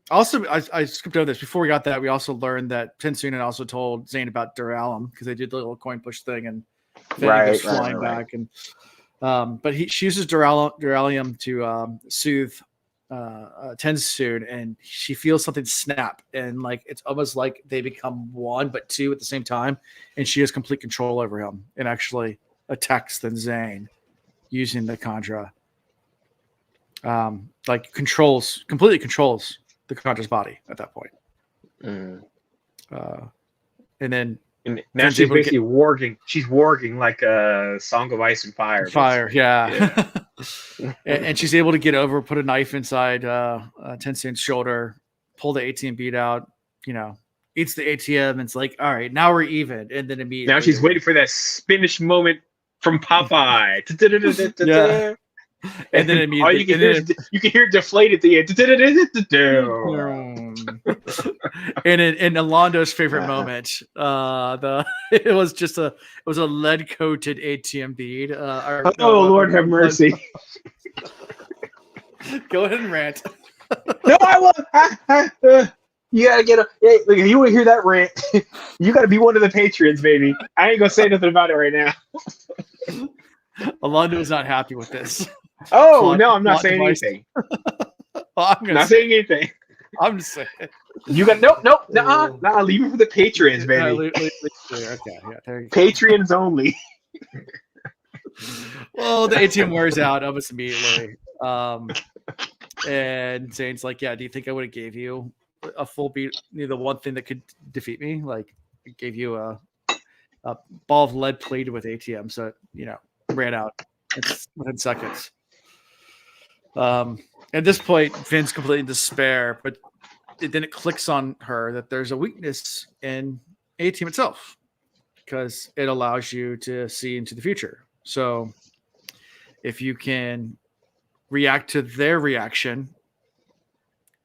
Also, I skipped over this. Before we got that, we also learned that Tensunen also told Zane about Duralum because they did the little coin push thing, and then he goes flying back. And but she uses Duralium to soothe Tensoon, and she feels something snap, and like it's almost like they become one but two at the same time, and she has complete control over him and actually attacks then Zane using the kandra. Like completely controls the kandra's body at that point. And then now she's basically warging. She's warging like a Song of Ice and Fire. Yeah. and she's able to get over, put a knife inside Tensoon's shoulder, pull the ATM bead out, eats the ATM, and it's like, all right, now we're even. And then immediately now she's waiting for that Spanish moment from Popeye. Yeah. And then immediately, all you can hear it deflate at the end. And Alondo's favorite moment, it was a lead coated ATM bead. Lord have mercy. Go ahead and rant. No, I won't. You gotta get hey, look, if you want to hear that rant, you gotta be one of the patrons, baby. I ain't gonna say nothing about it right now. Alondo is not happy with this. Oh, no, I'm not saying anything. I'm not saying anything. I'm just saying. You got nope, nah, leave it for the patrons, baby. Okay, yeah, there you go. Patrons only. Well, the ATM wears out almost immediately. And Zane's like, yeah, do you think I would have gave you a full beat, the one thing that could defeat me? Like, I gave you a ball of lead plated with ATM, so ran out within seconds. At this point, Vin's completely in despair, but then it clicks on her that there's a weakness in ATM itself because it allows you to see into the future. So if you can react to their reaction,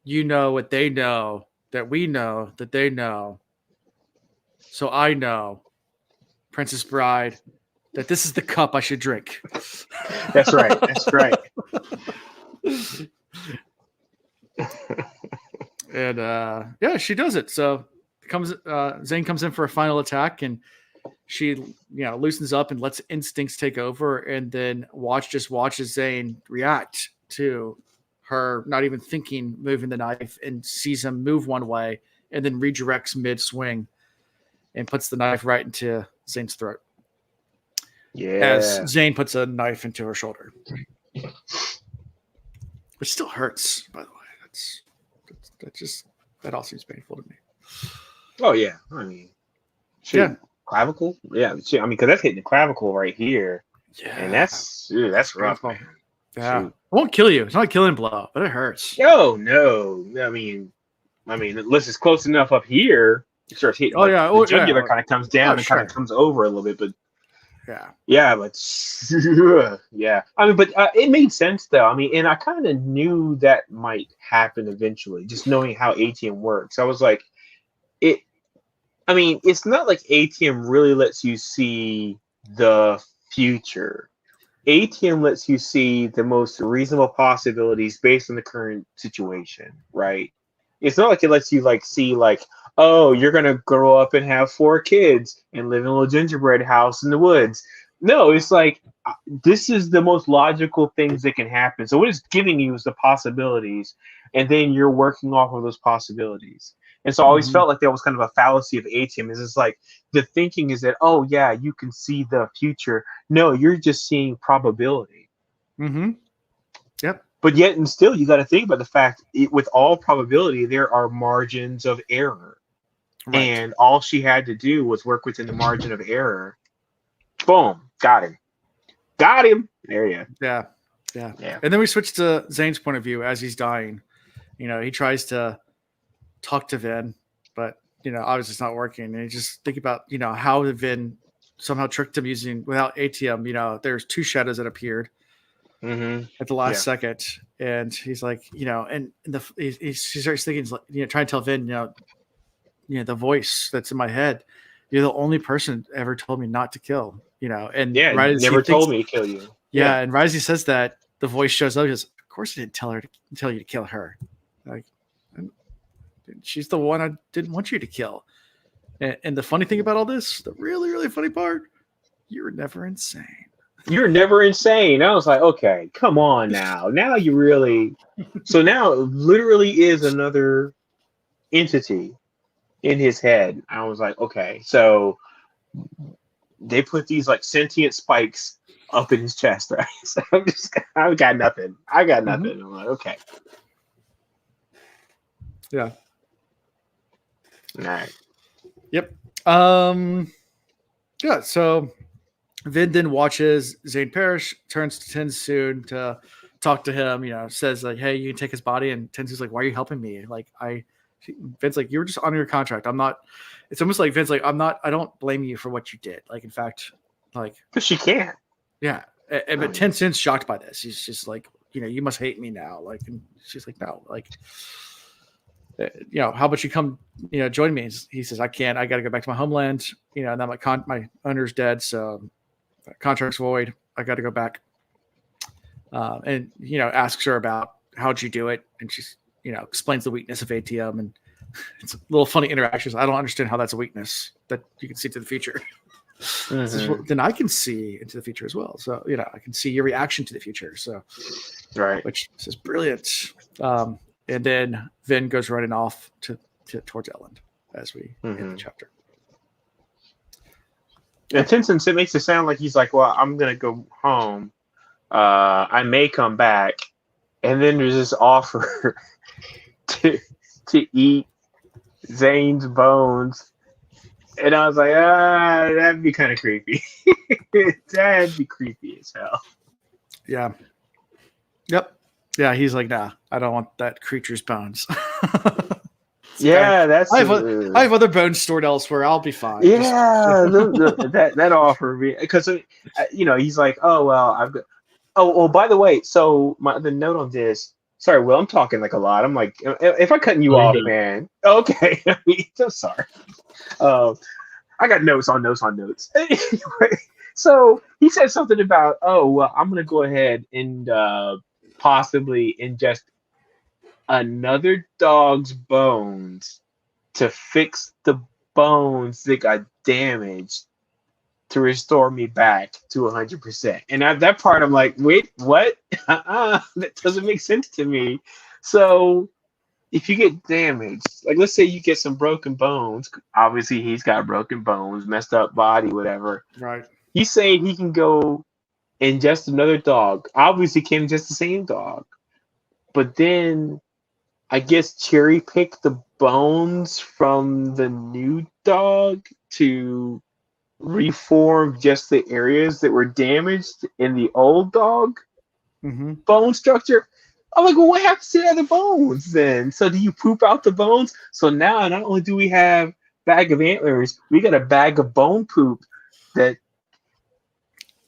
you know what they know, that we know, that they know. So I know, Princess Bride, that this is the cup I should drink. That's right. And she does it. So Zane comes in for a final attack, and she loosens up and lets instincts take over, and then watches Zane react to her not even thinking, moving the knife, and sees him move one way and then redirects mid swing and puts the knife right into Zane's throat. Yeah. As Zane puts a knife into her shoulder. Which still hurts, by the way. That all seems painful to me. Oh yeah, I mean, clavicle. Yeah, because that's hitting the clavicle right here. Yeah, and that's rough. Man. Yeah, it won't kill you. It's not a killing blow, but it hurts. Oh no, I mean, unless it's close enough up here, it starts hitting. The jugular kind of comes down and kind of comes over a little bit, but. Yeah, but yeah. But it made sense though. And I kind of knew that might happen eventually, just knowing how ATM works. I was like, it's not like ATM really lets you see the future. ATM lets you see the most reasonable possibilities based on the current situation, right? It's not like it lets you see oh, you're going to grow up and have 4 kids and live in a little gingerbread house in the woods. No, it's like, this is the most logical things that can happen. So what it's giving you is the possibilities, and then you're working off of those possibilities. And so I always felt like there was kind of a fallacy of ATM. It's like the thinking is that, oh, yeah, you can see the future. No, you're just seeing probability. Mm-hmm. Yep. But yet and still, you got to think about the fact, with all probability, there are margins of error. Right. And all she had to do was work within the margin of error. Boom. Got him. There you go. Yeah. And then we switch to Zane's point of view as he's dying. He tries to talk to Vin, but, obviously it's not working. And you just think about, how Vin somehow tricked him without ATM. There's 2 shadows that appeared at the last second. And he's like, and he starts thinking, trying to tell Vin, the voice that's in my head, you're the only person ever told me not to kill, and right never told me to kill you. Yeah. And right as he says that, the voice shows up. He goes, of course I didn't tell you to kill her. Like, She's the one I didn't want you to kill. And the funny thing about all this, the really, really funny part, you were never insane. You're never insane. I was like, okay, come on now. Now you really. So now it literally is another entity in his head. I was like, okay, so they put these like sentient spikes up in his chest, right? So I got nothing. I'm like, okay. Yeah. All right. Yep. Yeah. So Vin then watches Zane perish, turns to Tensoon to talk to him. Says like, "Hey, you can take his body." And Tensoon's like, "Why are you helping me?" Like, Vin's like, "You were just on your contract. I'm not." It's almost like Vin's like, "I'm not. I don't blame you for what you did." Like, in fact, like, But she can't. yeah. But Tensoon's shocked by this. He's just like, you must hate me now. Like, and she's like, no, like. How about you come, join me? He says, I can't. I got to go back to my homeland. And then my owner's dead, so contract's void. I got to go back. And asks her about how'd you do it, and she's explains the weakness of ATM, and it's a little funny interactions. I don't understand how that's a weakness that you can see to the future. Says, well, then I can see into the future as well. So I can see your reaction to the future. So right, which is brilliant. And then Vin goes running off towards Elend as we end the chapter. And Tenson, it makes it sound like he's like, well, I'm going to go home. I may come back. And then there's this offer to eat Zane's bones. And I was like, that'd be kind of creepy. That'd be creepy as hell. Yeah. Yep. Yeah, he's like, nah, I don't want that creature's bones. Yeah, I have other bones stored elsewhere. I'll be fine. Yeah, that offer, because he's like, oh well, I've got. Oh, by the way, so the note on this. Sorry, Will, I'm talking like a lot. I'm like, if I'm cutting you off, man. Okay, I'm sorry. I got notes on notes on notes. Anyway, so he said something about, oh well, I'm gonna go ahead and possibly ingest another dog's bones to fix the bones that got damaged to restore me back to 100%. And at that part, I'm like, wait, what? That doesn't make sense to me. So if you get damaged, like let's say you get some broken bones, obviously he's got broken bones, messed up body, whatever. Right. He's saying he can go ingest another dog. Obviously can't ingest the same dog. But then I guess cherry pick the bones from the new dog to reform just the areas that were damaged in the old dog bone structure. I'm like, well, what happens to the other bones then? So do you poop out the bones? So now not only do we have bag of antlers, we got a bag of bone poop that.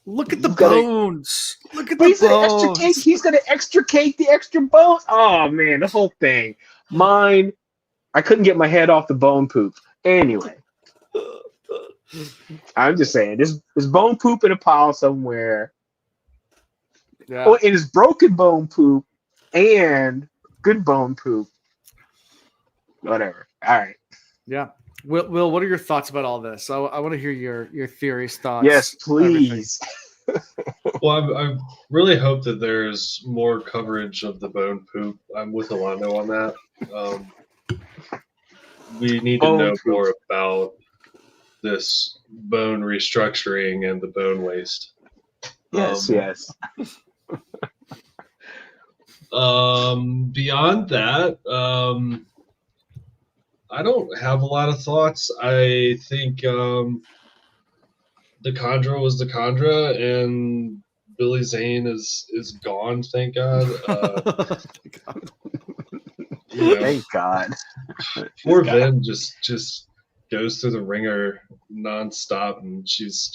Look at the bones. Look at the bones. He's going to extricate the extra bones. Oh, man, the whole thing. Mine, I couldn't get my head off the bone poop. Anyway, I'm just saying, there's bone poop in a pile somewhere. Yeah. Oh, and it's broken bone poop and good bone poop. Whatever. All right. Yeah. Will, what are your thoughts about all this? I want to hear your theories, thoughts. Yes, please. Well, I really hope that there's more coverage of the bone poop. I'm with Alano on that. We need to know more about this bone restructuring and the bone waste. Yes. Beyond that, I don't have a lot of thoughts. I think the kandra was the kandra, and Billy Zane is gone. Thank God. Thank God. Poor Vin just goes through the ringer nonstop, and she's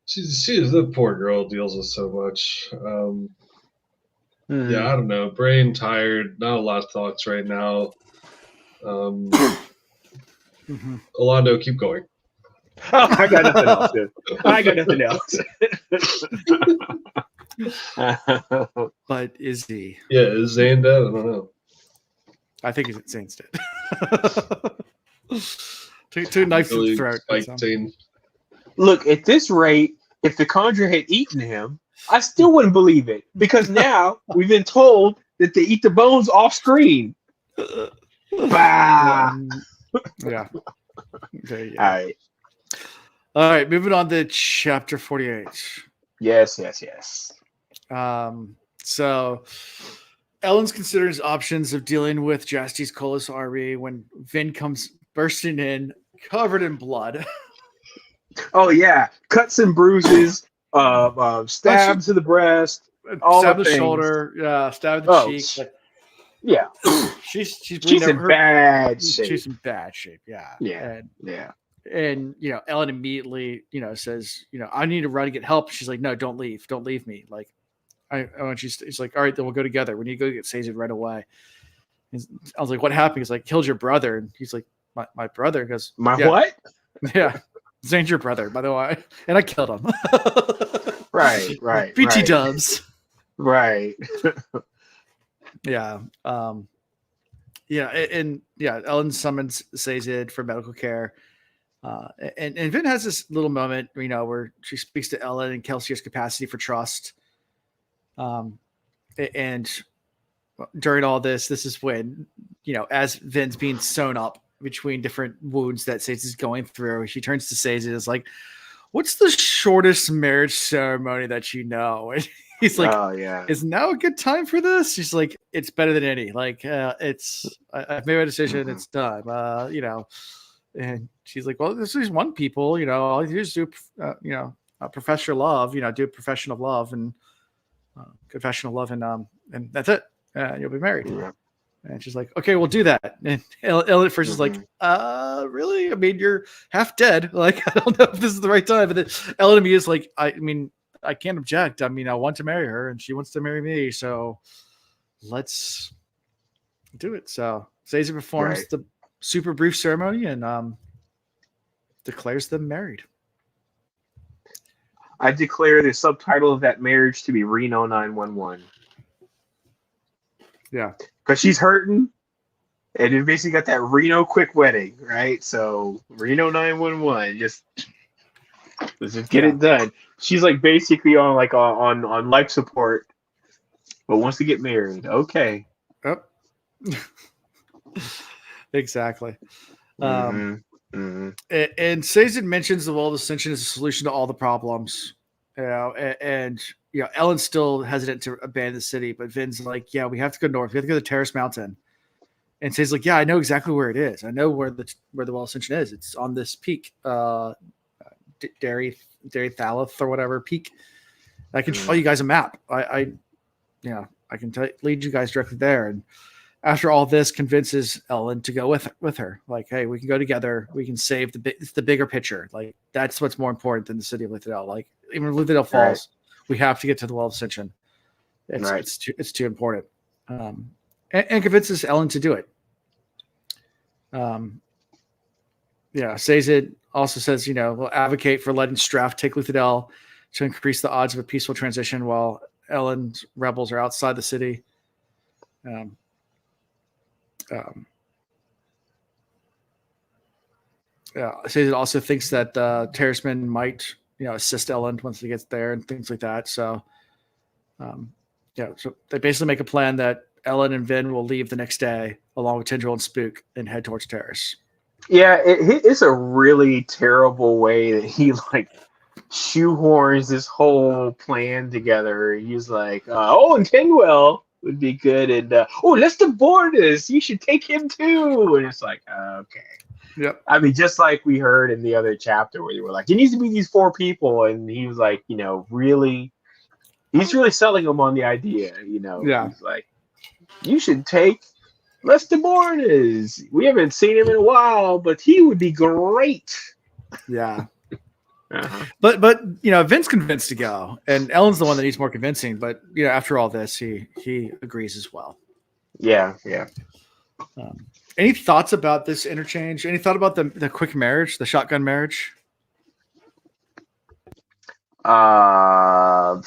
the poor girl deals with so much. Yeah, I don't know. Brain tired. Not a lot of thoughts right now. Alando, keep going. Oh, I got nothing else. Dude. I got nothing else. But is he? Yeah, is Zane dead? I don't know. I think he's insane instead. two knives to the Really throat. spiked scene. Look, at this rate, if the kandra had eaten him, I still wouldn't believe it because now we've been told that they eat the bones off screen. Bah. Yeah. There you go. All right. All right, moving on to chapter 48. Yes. So Ellen's considering his options of dealing with Jasty's Colas army when Vin comes bursting in, covered in blood. Oh yeah, cuts and bruises, stab to the breast, all stab the the things. shoulder, stab in the cheek. Like, Yeah, she's in bad shape. She's in bad shape. Yeah. And Ellen immediately says, I need to run and get help. She's like, no, don't leave me. Like, I want you. He's like, all right, then we'll go together. We need to go get Saze right away. I was like, what happened? He's like, killed your brother. And he's like, my brother. He goes, what? Yeah, Zane's your brother, by the way, and I killed him. Right. BT dubs. Right. Yeah. Ellen summons Saze for medical care. And Vin has this little moment, where she speaks to Ellen and Kelsey has capacity for trust. And during all this is when, as Vin's being sewn up between different wounds that Saze is going through, she turns to Saze and is like, what's the shortest marriage ceremony that you know? And he's like, oh yeah, is now a good time for this? She's like, it's better than any. Like, I've made my decision. Mm-hmm. It's done. And she's like, well, this is one people, all you do is do, professional love, do a profession of love and confession of love. And that's it. You'll be married. Yeah. And she's like, okay, we'll do that. And Ellen at first is like, really? I mean, you're half dead. Like, I don't know if this is the right time. But then Ellen to me is like, I can't object. I mean, I want to marry her and she wants to marry me. So let's do it. So Saze performs the super brief ceremony and declares them married. I declare the subtitle of that marriage to be Reno 911. Yeah. Because she's hurting. And it basically got that Reno quick wedding, right? So Reno 911, let's just get it done. She's like basically on life support, but wants to get married. Okay. Yep. Exactly. And Saze mentions the wall of Ascension is a solution to all the problems. And Ellen's still hesitant to abandon the city, but Vin's like, yeah, we have to go north. We have to go to the Terrace Mountain. And Saze's like, yeah, I know exactly where it is. I know where the wall of Ascension is. It's on this peak, Derry Thalath or whatever peak. I can show you guys a map. I can lead you guys directly there. And after all this, convinces Ellen to go with her. Like, hey, we can go together. We can save the bigger picture. Like, that's what's more important than the city of Luthadel. Like, even if Luthadel falls, we have to get to the Wall of Ascension. It's too important. And convinces Ellen to do it. Saze also says, we'll advocate for letting Straff take Luthadel to increase the odds of a peaceful transition while Ellen's rebels are outside the city. Saze also thinks that Terracemen might, assist Ellen once he gets there and things like that. So, so they basically make a plan that Ellen and Vin will leave the next day along with Tindril and Spook and head towards Terrace. Yeah, it's a really terrible way that he shoehorns this whole plan together. He's like, and Kenwell would be good, and Lester Borders, you should take him too. And it's like, okay. Yep. I mean, just like we heard in the other chapter where they were like, it needs to be these 4 people, and he was like, really, he's really selling them on the idea, Yeah. He's like, you should take Lester Borders. We haven't seen him in a while, but he would be great. Yeah. Uh-huh. But Vin's convinced to go, and Ellen's the one that needs more convincing. But after all this, he agrees as well. Yeah. Any thoughts about this interchange? Any thought about the quick marriage, the shotgun marriage? I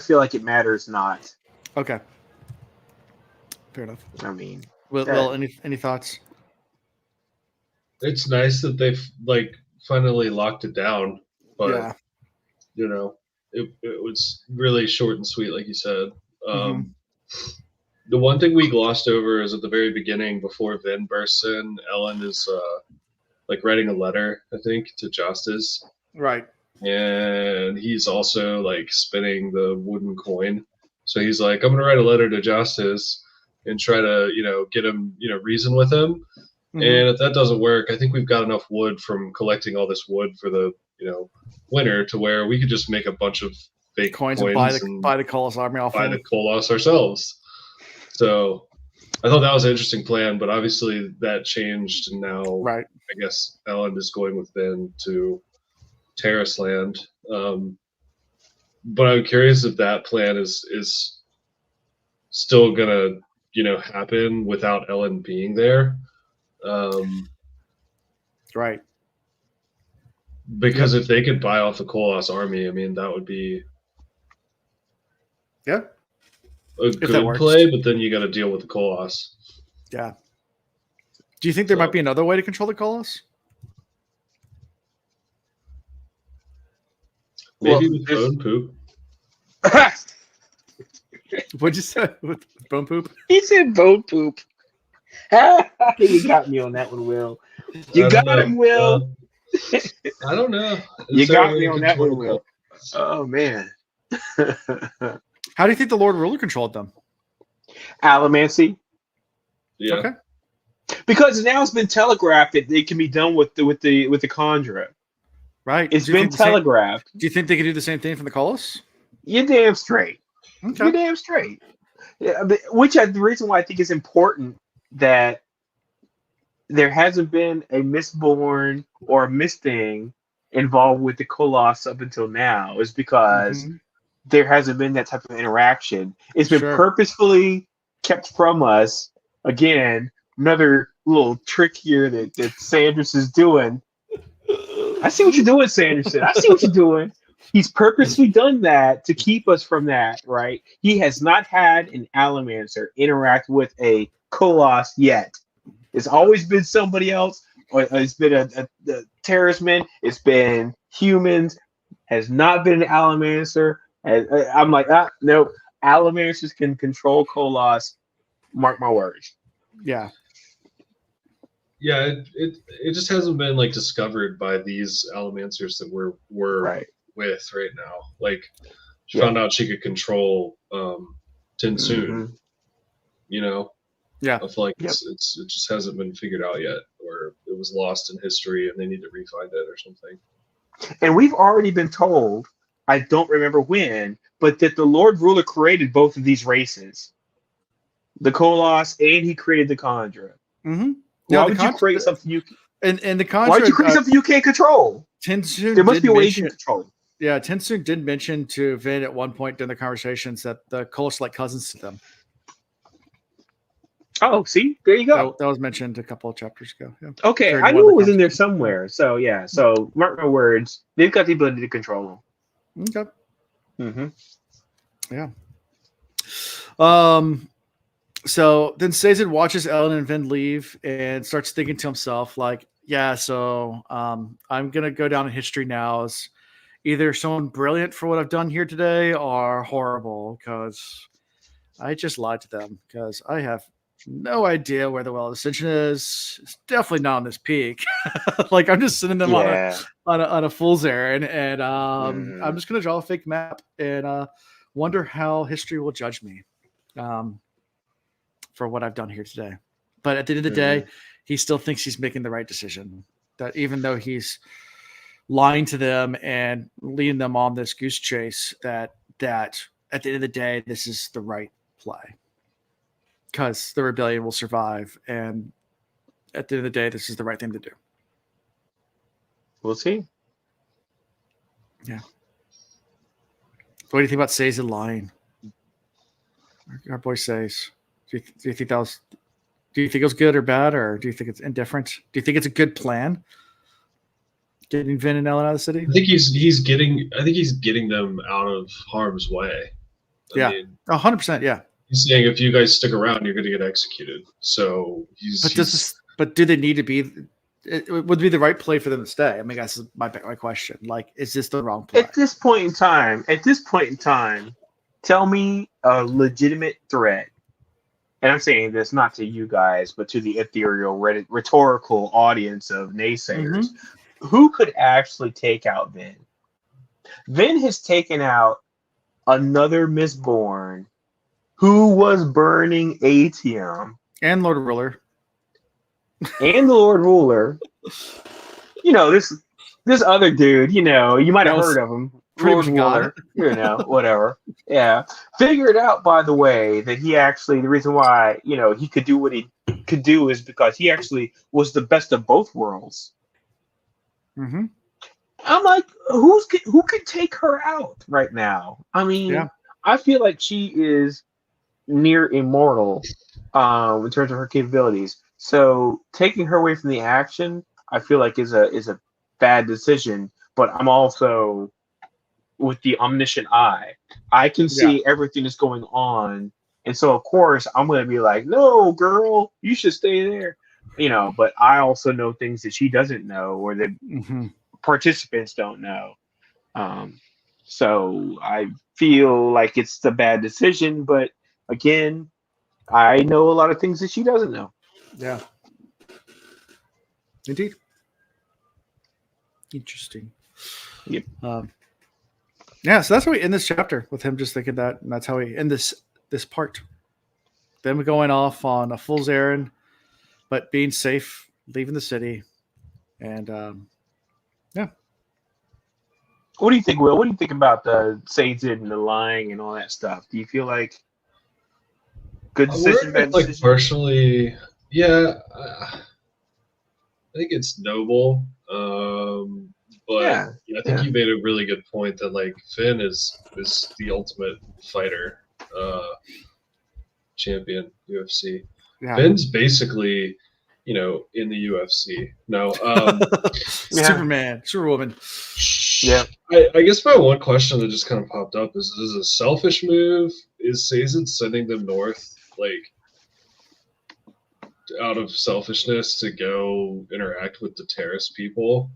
feel like it matters not. Okay. Fair enough. I mean, Will, any thoughts? It's nice that they've like finally locked it down, but Yeah. you know, it was really short and sweet, like you said. Mhm. The one thing we glossed over is at the very beginning, before Vin bursts in, Ellen is like writing a letter, I think, to Justice, Right. and he's also like spinning the wooden coin. So he's like, "I'm gonna write a letter to Justice and try to, get him, reason with him." Mhm. And if that doesn't work, I think we've got enough wood from collecting all this wood for the, winter to where we could just make a bunch of fake coins coins and buy the Colossus army off buy him. the Koloss ourselves. So I thought that was an interesting plan, but obviously that changed, and now Right. I guess Ellen is going with Ben to Terrace Land. But I'm curious if that plan is still gonna, happen without Ellen being there. Right. Because if they could buy off the Koloss army, I mean, that would be Yeah. a that good works. play, but then you got to deal with the Koloss. Yeah. Do you think there might be another way to control the Colossus? Maybe with bone poop. What'd you say with bone poop? He said bone poop. You got me on that one, Will. You got him, Will. I don't know. You got me on that one, Will. Oh, man. How do you think the Lord Ruler controlled them? Allomancy. Yeah. Okay. Because now it's been telegraphed that it can be done with the kandra. Right. It's been telegraphed. Do you think they could do the same thing for the Colossus? You're damn straight. Okay. You're damn straight. Yeah, the reason why I think it's important that there hasn't been a Mistborn or a Misting involved with the Colossus up until now is because there hasn't been that type of interaction. It's been purposefully kept from us. Again, another little trick here that Sanders is doing. I see what you're doing, Sanderson. I see what you're doing. He's purposely done that to keep us from that, right? He has not had an Allomancer interact with a Koloss yet. It's always been somebody else, or it's been a terroristman. It's been humans. Has not been an Allomancer. And I'm like, nope. Allomancers can control Koloss. Mark my words. Yeah. Yeah, it just hasn't been like discovered by these Allomancers that we're with right now. Like she found out she could control Tinsoon. Yeah. I feel like it just hasn't been figured out yet, or it was lost in history and they need to re-find it or something. And we've already been told, I don't remember when, but that the Lord Ruler created both of these races. The Koloss, and he created the kandra. Mm-hmm. Why would you create something you and the kandra? Why would you create something you can't control? Tinsoon there must be a way you can control. Yeah, Tinsoon did mention to Vin at one point during the conversations that the Colossus like cousins to them. Oh, see, there you go. That was mentioned a couple of chapters ago. Yeah. Okay, I knew it was in there somewhere. So yeah, so mark my words, they've got the ability to control them. Okay. Mm-hmm. Yeah. So then Saze watches Ellen and Vin leave and starts thinking to himself, like, yeah, so I'm going to go down in history now as either someone brilliant for what I've done here today or horrible because I just lied to them because I have no idea where the Well of Ascension is. It's definitely not on this peak. Like I'm just sending them on a fool's errand and I'm just going to draw a fake map and wonder how history will judge me. For what I've done here today. But at the end of the day, he still thinks he's making the right decision. That even though he's lying to them and leading them on this goose chase, that at the end of the day, this is the right play. Because the rebellion will survive. And at the end of the day, this is the right thing to do. We'll see. Yeah. What do you think about Saze and lying? Our boy Saze. Do you think that was? Do you think it was good or bad, or do you think it's indifferent? Do you think it's a good plan? Getting Vin and Ellen out of the city. I think he's getting them out of harm's way. I mean, 100%. Yeah. He's saying if you guys stick around, you're going to get executed. So But do they need to be? It would be the right play for them to stay. I mean, that's my question. Like, is this the wrong play? At this point in time, tell me a legitimate threat. And I'm saying this not to you guys, but to the ethereal, rhetorical audience of naysayers. Who could actually take out Vin? Vin has taken out another Mistborn who was burning Atium. And Lord Ruler. And the Lord Ruler. You know, this other dude, you know, you might have heard of him. Lord Ruler, you know, whatever. Yeah. Figured out, by the way, that he actually, the reason why, you know, he could do what he could do is because he actually was the best of both worlds. Mm-hmm. I'm like, who could take her out right now? I mean, I feel like she is near immortal in terms of her capabilities. So taking her away from the action, I feel like is a bad decision. But I'm also with the omniscient eye. I can see everything that's going on. And so of course I'm gonna be like, no, girl, you should stay there. You know, but I also know things that she doesn't know or that participants don't know. So I feel like it's a bad decision, but again, I know a lot of things that she doesn't know. Yeah. Indeed. Interesting. Yep. Yeah, so that's how we end this chapter with him just thinking that, and that's how we end this part. Them going off on a fool's errand, but being safe, leaving the city, and yeah. What do you think, Will? What do you think about the Saze and the lying and all that stuff? Do you feel like good decision, bad decision? Like partially, yeah. I think it's noble, but I think you made a really good point that like Finn is the ultimate fighter, champion UFC. Yeah. Finn's basically, you know, in the UFC. No, Superman, Superwoman. Yeah. I guess my one question that just kind of popped up is this a selfish move? Is Sazen sending them north, like, out of selfishness to go interact with the Terrace people?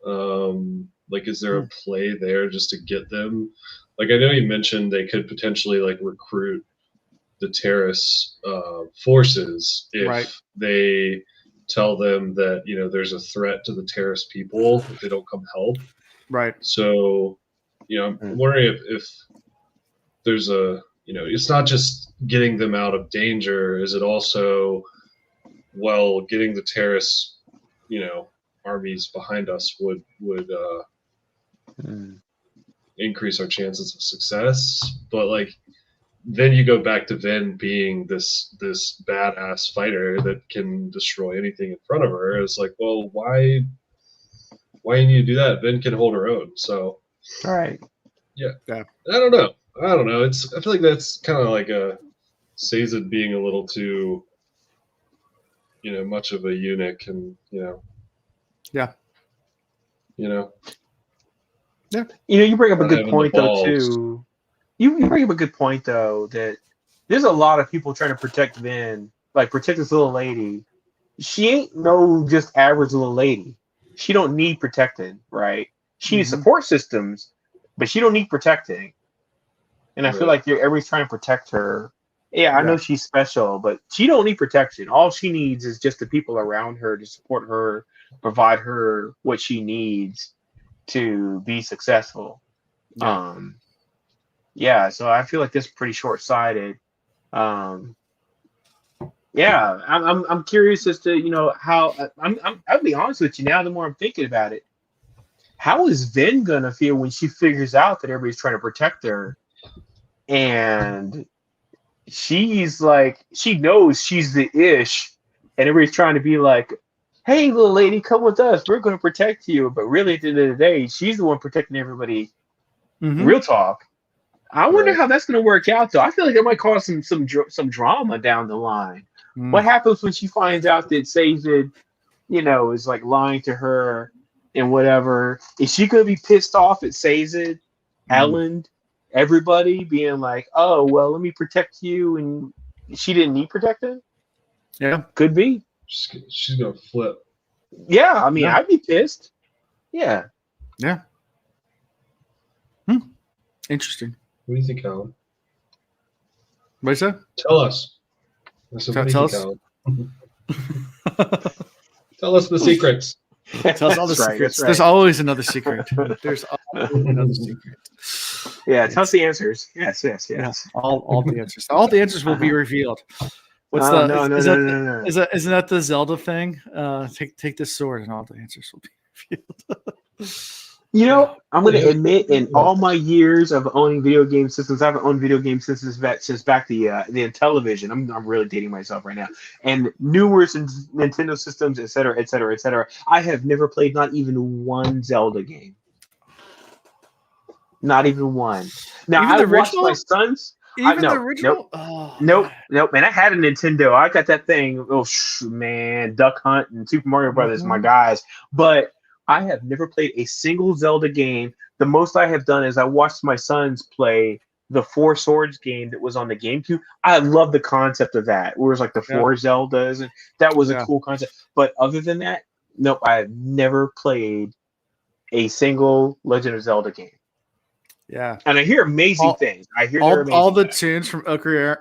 Like, is there a play there just to get them? Like, I know you mentioned they could potentially, like, recruit the Terrace forces if they tell them that, you know, there's a threat to the Terrace people if they don't come help. Right. So, you know, I'm wondering if there's a, you know, it's not just getting them out of danger. Is it also, well, getting the Terrace, you know, armies behind us would increase our chances of success? But like, then you go back to Vin being this badass fighter that can destroy anything in front of her. It's like, well, why you need to do that? Vin can hold her own. So, all right, yeah. I don't know. I feel like that's kind of like a Sazen being a little too, you know, much of a eunuch, and you know. Yeah. You know. Yeah. You know, you bring up a good point though too. You bring up a good point though that there's a lot of people trying to protect Vin, like protect this little lady. She ain't no just average little lady. She don't need protecting, right? She needs support systems, but she don't need protecting. And I feel like everybody's trying to protect her. Yeah, I know she's special, but she don't need protection. All she needs is just the people around her to support her, provide her what she needs to be successful. So I feel like this is pretty short-sighted. I'm curious as to, you know, how I'll be honest with you now, the more I'm thinking about it, how is Vin gonna feel when she figures out that everybody's trying to protect her and she's like, she knows she's the ish and everybody's trying to be like, hey, little lady, come with us, we're going to protect you, but really at the end of the day, she's the one protecting everybody. Real talk. I wonder how that's going to work out, though. I feel like that might cause some drama down the line. What happens when she finds out that Sazen, you know, is like lying to her and whatever? Is she going to be pissed off at Sazen, Ellen, everybody being like, "Oh, well, let me protect you," and she didn't need protecting. Yeah. Could be. She's gonna flip. Yeah, I mean, Yeah. I'd be pissed. Yeah. Yeah. Interesting. What do you think, Alan? What is that? Tell us. I said, what do Tell you us. think, Alan? Tell us the secrets. Tell us all the That's right, secrets. that's right. There's always another secret. There's always another secret. Yeah, tell us the answers. Yes. Yeah, all the answers. All the answers will be revealed. What's No, the? no, is no, that no, no. isn't that the Zelda thing? Take this sword, and all the answers will be revealed. You know, I'm going to Yeah. admit, in all my years of owning video game systems, I haven't owned video game systems since back the Intellivision. I'm really dating myself right now. And numerous Nintendo systems, et cetera, et cetera, et cetera. I have never played not even one Zelda game. Not even one. Now, Even I the watched original? my sons. Even no, the original? Oh, Nope. Man, I had a Nintendo. I got that thing. Oh, man, Duck Hunt and Super Mario Brothers, my guys. But I have never played a single Zelda game. The most I have done is I watched my sons play the Four Swords game that was on the GameCube. I love the concept of that. Where it was like the four Zeldas, and that was a cool concept. But other than that, nope, I have never played a single Legend of Zelda game. Yeah. And I hear amazing things. I hear all the things. tunes from Ocarina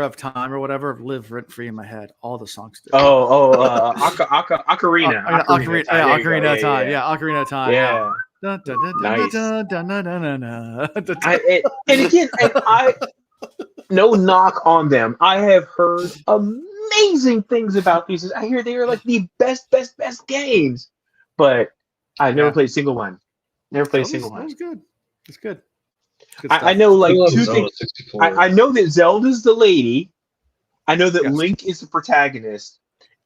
of Time or whatever live rent free in my head. All the songs do. Ocarina. Ocarina of Time. Yeah, Ocarina of Time. Yeah. Nice. And again, no knock on them. I have heard amazing things about these. I hear they are like the best games, but I've never played a single one. Never played a single one. That was good. It's good. I know like two Zelda things. 64. I know that Zelda's the lady. I know that Yes. Link is the protagonist,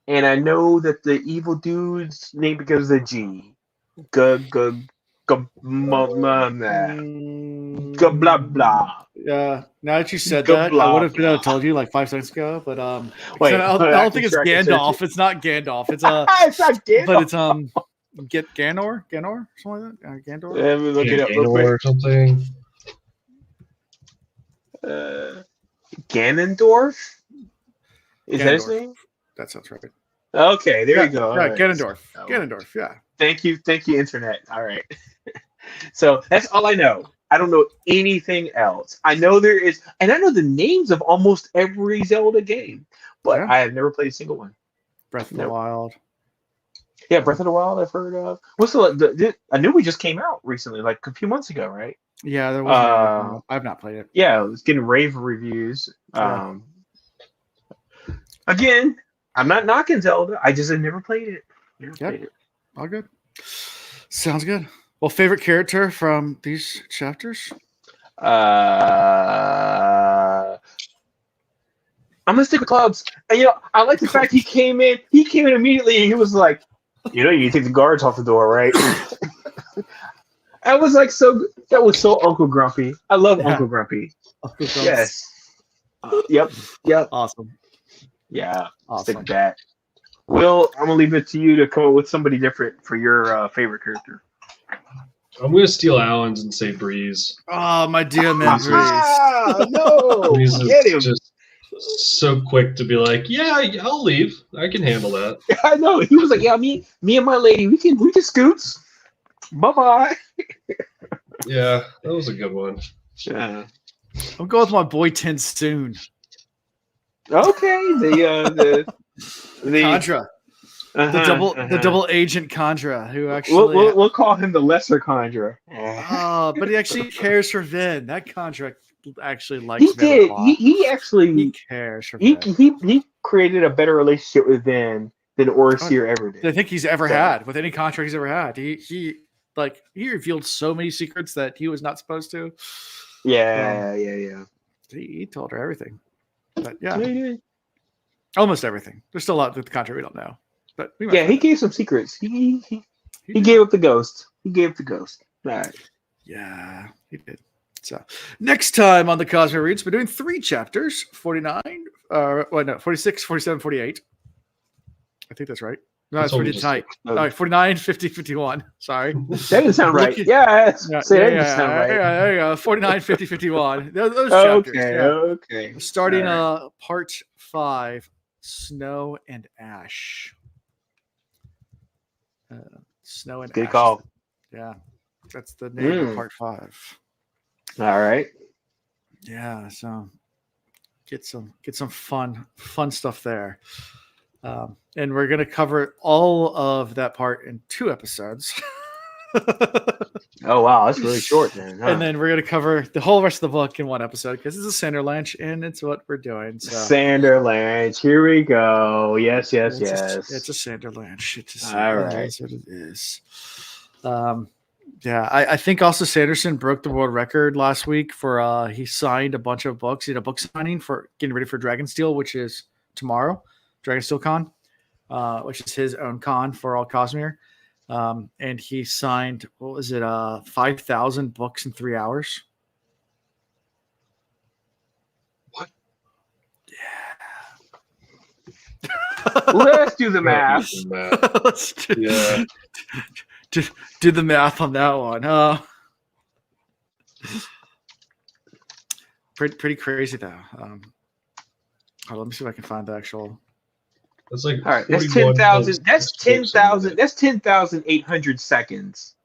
and I know that the evil dude's name begins with a G. Blah blah. Yeah. Now that you said Go that, blah, I would have been able blah. to tell you like 5 seconds ago, but Wait, I don't think it's Gandalf. It's not Gandalf. It's It's not Gandalf. but it's Ganor, something like that. Gandor. Let me look it up real Ganor quick. or something. Ganondorf? Is that his Ganondorf. name? That sounds right. Okay, there you go. All Yeah, right. Ganondorf. Oh. Ganondorf. Yeah. Thank you, Internet. All right. So that's all I know. I don't know anything else. I know there is, and I know the names of almost every Zelda game, but Yeah. I have never played a single one. Breath of the Nope. Wild. Yeah, Breath of the Wild I've heard of. What's the I knew we just came out recently, like a few months ago, right? Yeah, there was. I've not played it. Yeah, it was getting rave reviews. Yeah. Again, I'm not knocking Zelda. I just have never played it. Yep. All good. Sounds good. Well, favorite character from these chapters? I'm gonna stick with Clouds. And I like the fact he came in immediately and he was like, you need to take the guards off the door, right? That was so Uncle Grumpy. I love Uncle Grumpy. Uncle Grumps. Yes. Yep. Awesome. Yeah. Awesome. Stick with that. Will, I'm gonna leave it to you to come up with somebody different for your favorite character. I'm gonna steal Alan's and say Breeze. Oh, my dear memories. No, Breeze get him. is just so quick to be like, yeah, I'll leave. I can handle that. I know. He was like, yeah, me and my lady, we can scoots. Bye-bye. Yeah, that was a good one. Yeah. I'm going with my boy Tin Soon. Okay. The Kandra. The double agent Kandra, who actually we'll call him the lesser conjurer. but he actually cares for Vin. That Kandra actually likes He Vin did. a lot. He actually He cares for he, Vin. he created a better relationship with Vin than Orsier ever did. I think he's ever had with any contract he's ever had. He revealed so many secrets that he was not supposed to. Yeah. He told her everything. But Yeah, almost everything. There's still a lot with the contract we don't know. But we might he find out. gave some secrets. He did. gave up the ghost. He gave up the ghost. All right. Yeah, he did. So next time on the Cosmo Reads, we're doing 3 chapters, 49, 46, 47, 48. I think that's right. No, it's pretty tight. All right, 49, 50, 51. Sorry. That doesn't sound right. Yeah, That doesn't sound right. There you go. 49, 50, 51. Those chapters. Okay, Yeah. okay. Starting All part 5, Snow and Ash. Snow and Good Ash. call. Yeah, that's the name of part 5. All right. Yeah, so get some fun stuff there. And we're going to cover all of that part in 2 episodes. Oh, wow. That's really short then. Huh? And then we're going to cover the whole rest of the book in 1 episode because it's a Sanderlanche and it's what we're doing. So. Sanderlanche. Here we go. Yes. It's a Sanderlanche. All right. That's what it is. Yeah, I think also Sanderson broke the world record last week for he signed a bunch of books. He had a book signing for getting ready for Dragonsteel, which is tomorrow. Dragonsteel Con, which is his own con for all Cosmere. And he signed, 5,000 books in 3 hours. What? Yeah. Let's do the math. Let's do the math on that one. Pretty crazy though. Let me see if I can find the actual. That's like all right. That's 10,000. That's 10,000. That's 10,800 seconds.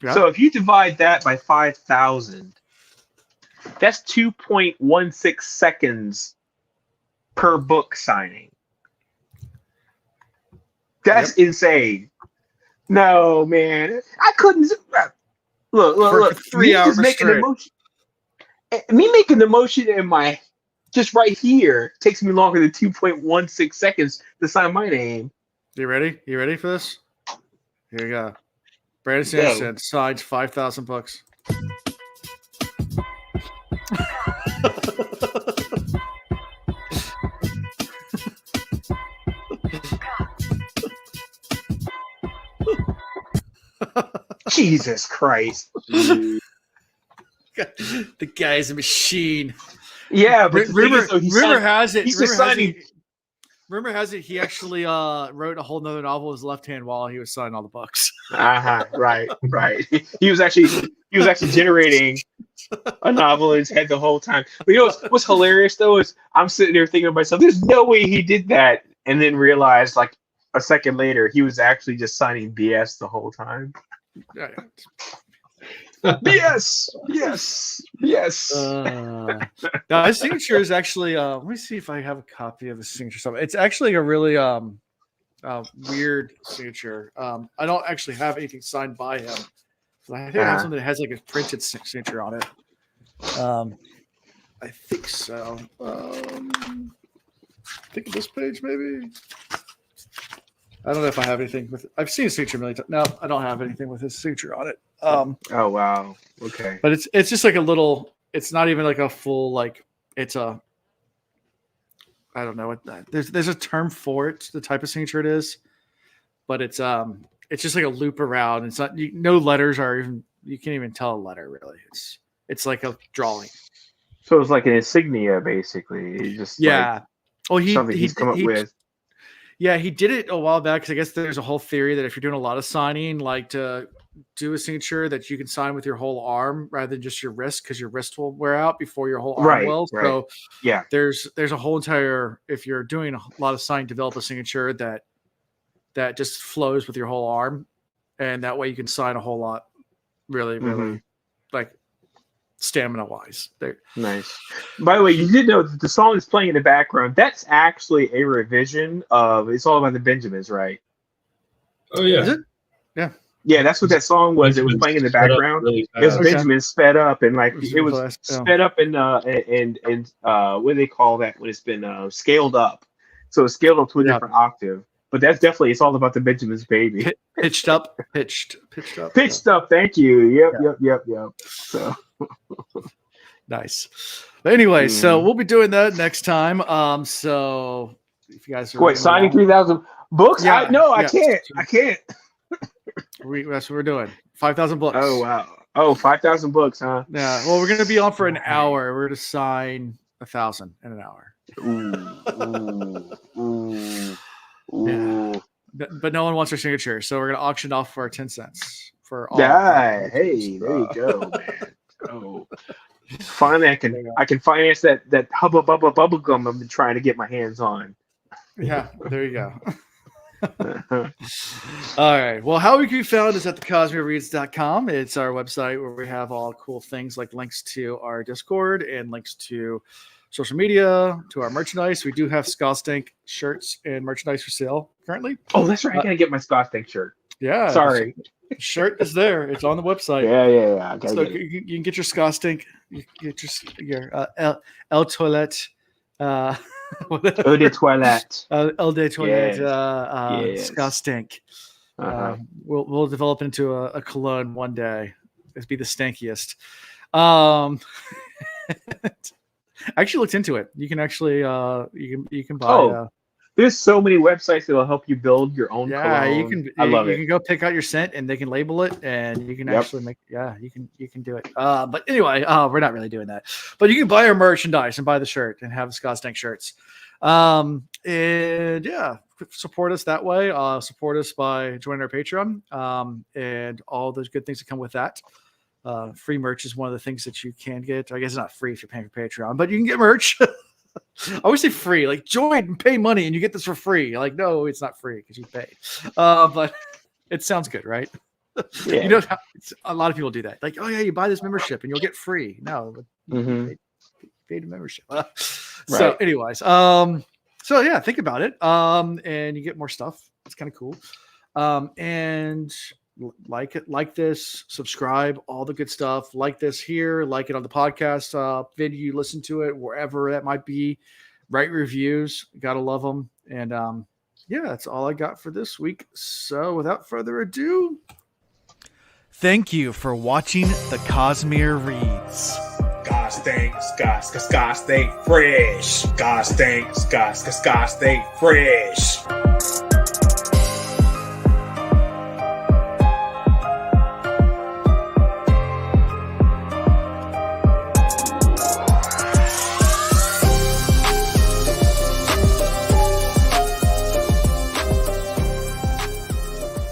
Yeah. So if you divide that by 5,000, that's 2.16 seconds per book signing. That's insane. No, man, I couldn't. Look. 3 hours straight. Me making the motion in my just right here takes me longer than 2.16 seconds to sign my name. You ready? You ready for this? Here you go. Brandon Sanderson signs 5,000 books. Jesus Christ. The guy's a machine. Yeah, but rumor has it he actually wrote a whole nother novel with his left hand while he was signing all the books. Right. He was actually generating a novel in his head the whole time. But you know what's hilarious though is I'm sitting there thinking to myself, there's no way he did that, and then realized like a second later he was actually just signing BS the whole time. BS. Yes. Now his signature is actually. Let me see if I have a copy of his signature. It's actually a really weird signature. I don't actually have anything signed by him. I think I have something that has like a printed signature on it. I think so. I think this page maybe. I don't know if I have anything with it. I've seen his signature a million times. No, I don't have anything with his signature on it. Oh wow. Okay. But it's just like a little. It's not even like a full like. It's a. I don't know what that. There's a term for it. The type of signature it is, but it's just like a loop around. It's not. No letters are even. You can't even tell a letter really. It's like a drawing. So it's like an insignia basically. He just Like something he's come up with. Yeah, he did it a while back because I guess there's a whole theory that if you're doing a lot of signing, like to do a signature that you can sign with your whole arm rather than just your wrist, because your wrist will wear out before your whole arm will. Right. So yeah, there's a whole entire, if you're doing a lot of signing, develop a signature that just flows with your whole arm, and that way you can sign a whole lot really like stamina wise. There. Nice. By the way, you did know that the song is playing in the background. That's actually a revision of "It's All About the Benjamins," right? Oh yeah. Is it? Yeah. Yeah, that's what that song was. It was playing in the background. Really it was Benjamin sped up, and like it was fast, yeah. sped up and what do they call that when it's been scaled up? So it's scaled up to a different octave. But that's definitely, It's All About the Benjamins, baby. Pitched up. Pitched up. Thank you. Yep. So nice. But anyway, so we'll be doing that next time. So if you guys are signing 3,000 books? Yeah, I can't. That's what we're doing. 5,000 books. Oh wow. Oh, 5,000 books, huh? Yeah. Well, we're gonna be on for an hour. We're gonna sign 1,000 in an hour. Ooh. but no one wants our signature, so we're gonna auction off for our 10 cents for all. Yeah, hey, there you go, man. Oh, finally, I can finance that Hubba Bubba bubble gum I've been trying to get my hands on. Yeah, there you go. All right. Well, how we can be found is at thecosmereads.com. It's our website where we have all cool things like links to our Discord and links to social media, to our merchandise. We do have Skostank shirts and merchandise for sale currently. Oh, that's right. I gotta get my Scotch Tank shirt. Yeah. Sorry. The shirt is there. It's on the website. Yeah. So you can get your Skostank, you get your El Toilette. Eau de toilette. El de Toilette. Yes. Skostank. Uh-huh. We'll develop into a cologne one day. It'd be the stankiest. I actually looked into it. You can actually you can buy. There's so many websites that will help you build your own. Yeah, cologne. you can. I love You it. can go pick out your scent, and they can label it, and you can Yep. actually make. Yeah, you can do it. But anyway, we're not really doing that. But you can buy our merchandise and buy the shirt and have the Skostank shirts. And yeah, support us that way. Support us by joining our Patreon. And all those good things that come with that. Free merch is one of the things that you can get. I guess it's not free if you're paying for Patreon, but you can get merch. I always say free, like join and pay money and you get this for free. Like, no, it's not free because you paid. But it sounds good, right? Yeah. You know, a lot of people do that. Like, oh yeah, you buy this membership and you'll get free. No, but you paid a membership. So, Right. anyways, so yeah, think about it. And you get more stuff. It's kind of cool. And like it, like this, subscribe, all the good stuff. Like this here, like it on the podcast video. You listen to it wherever that might be. Write reviews, gotta love them. And yeah, that's all I got for this week. So without further ado, thank you for watching the Cosmere Reads. Skostank, Skostank fresh. Skostank, Skostank fresh.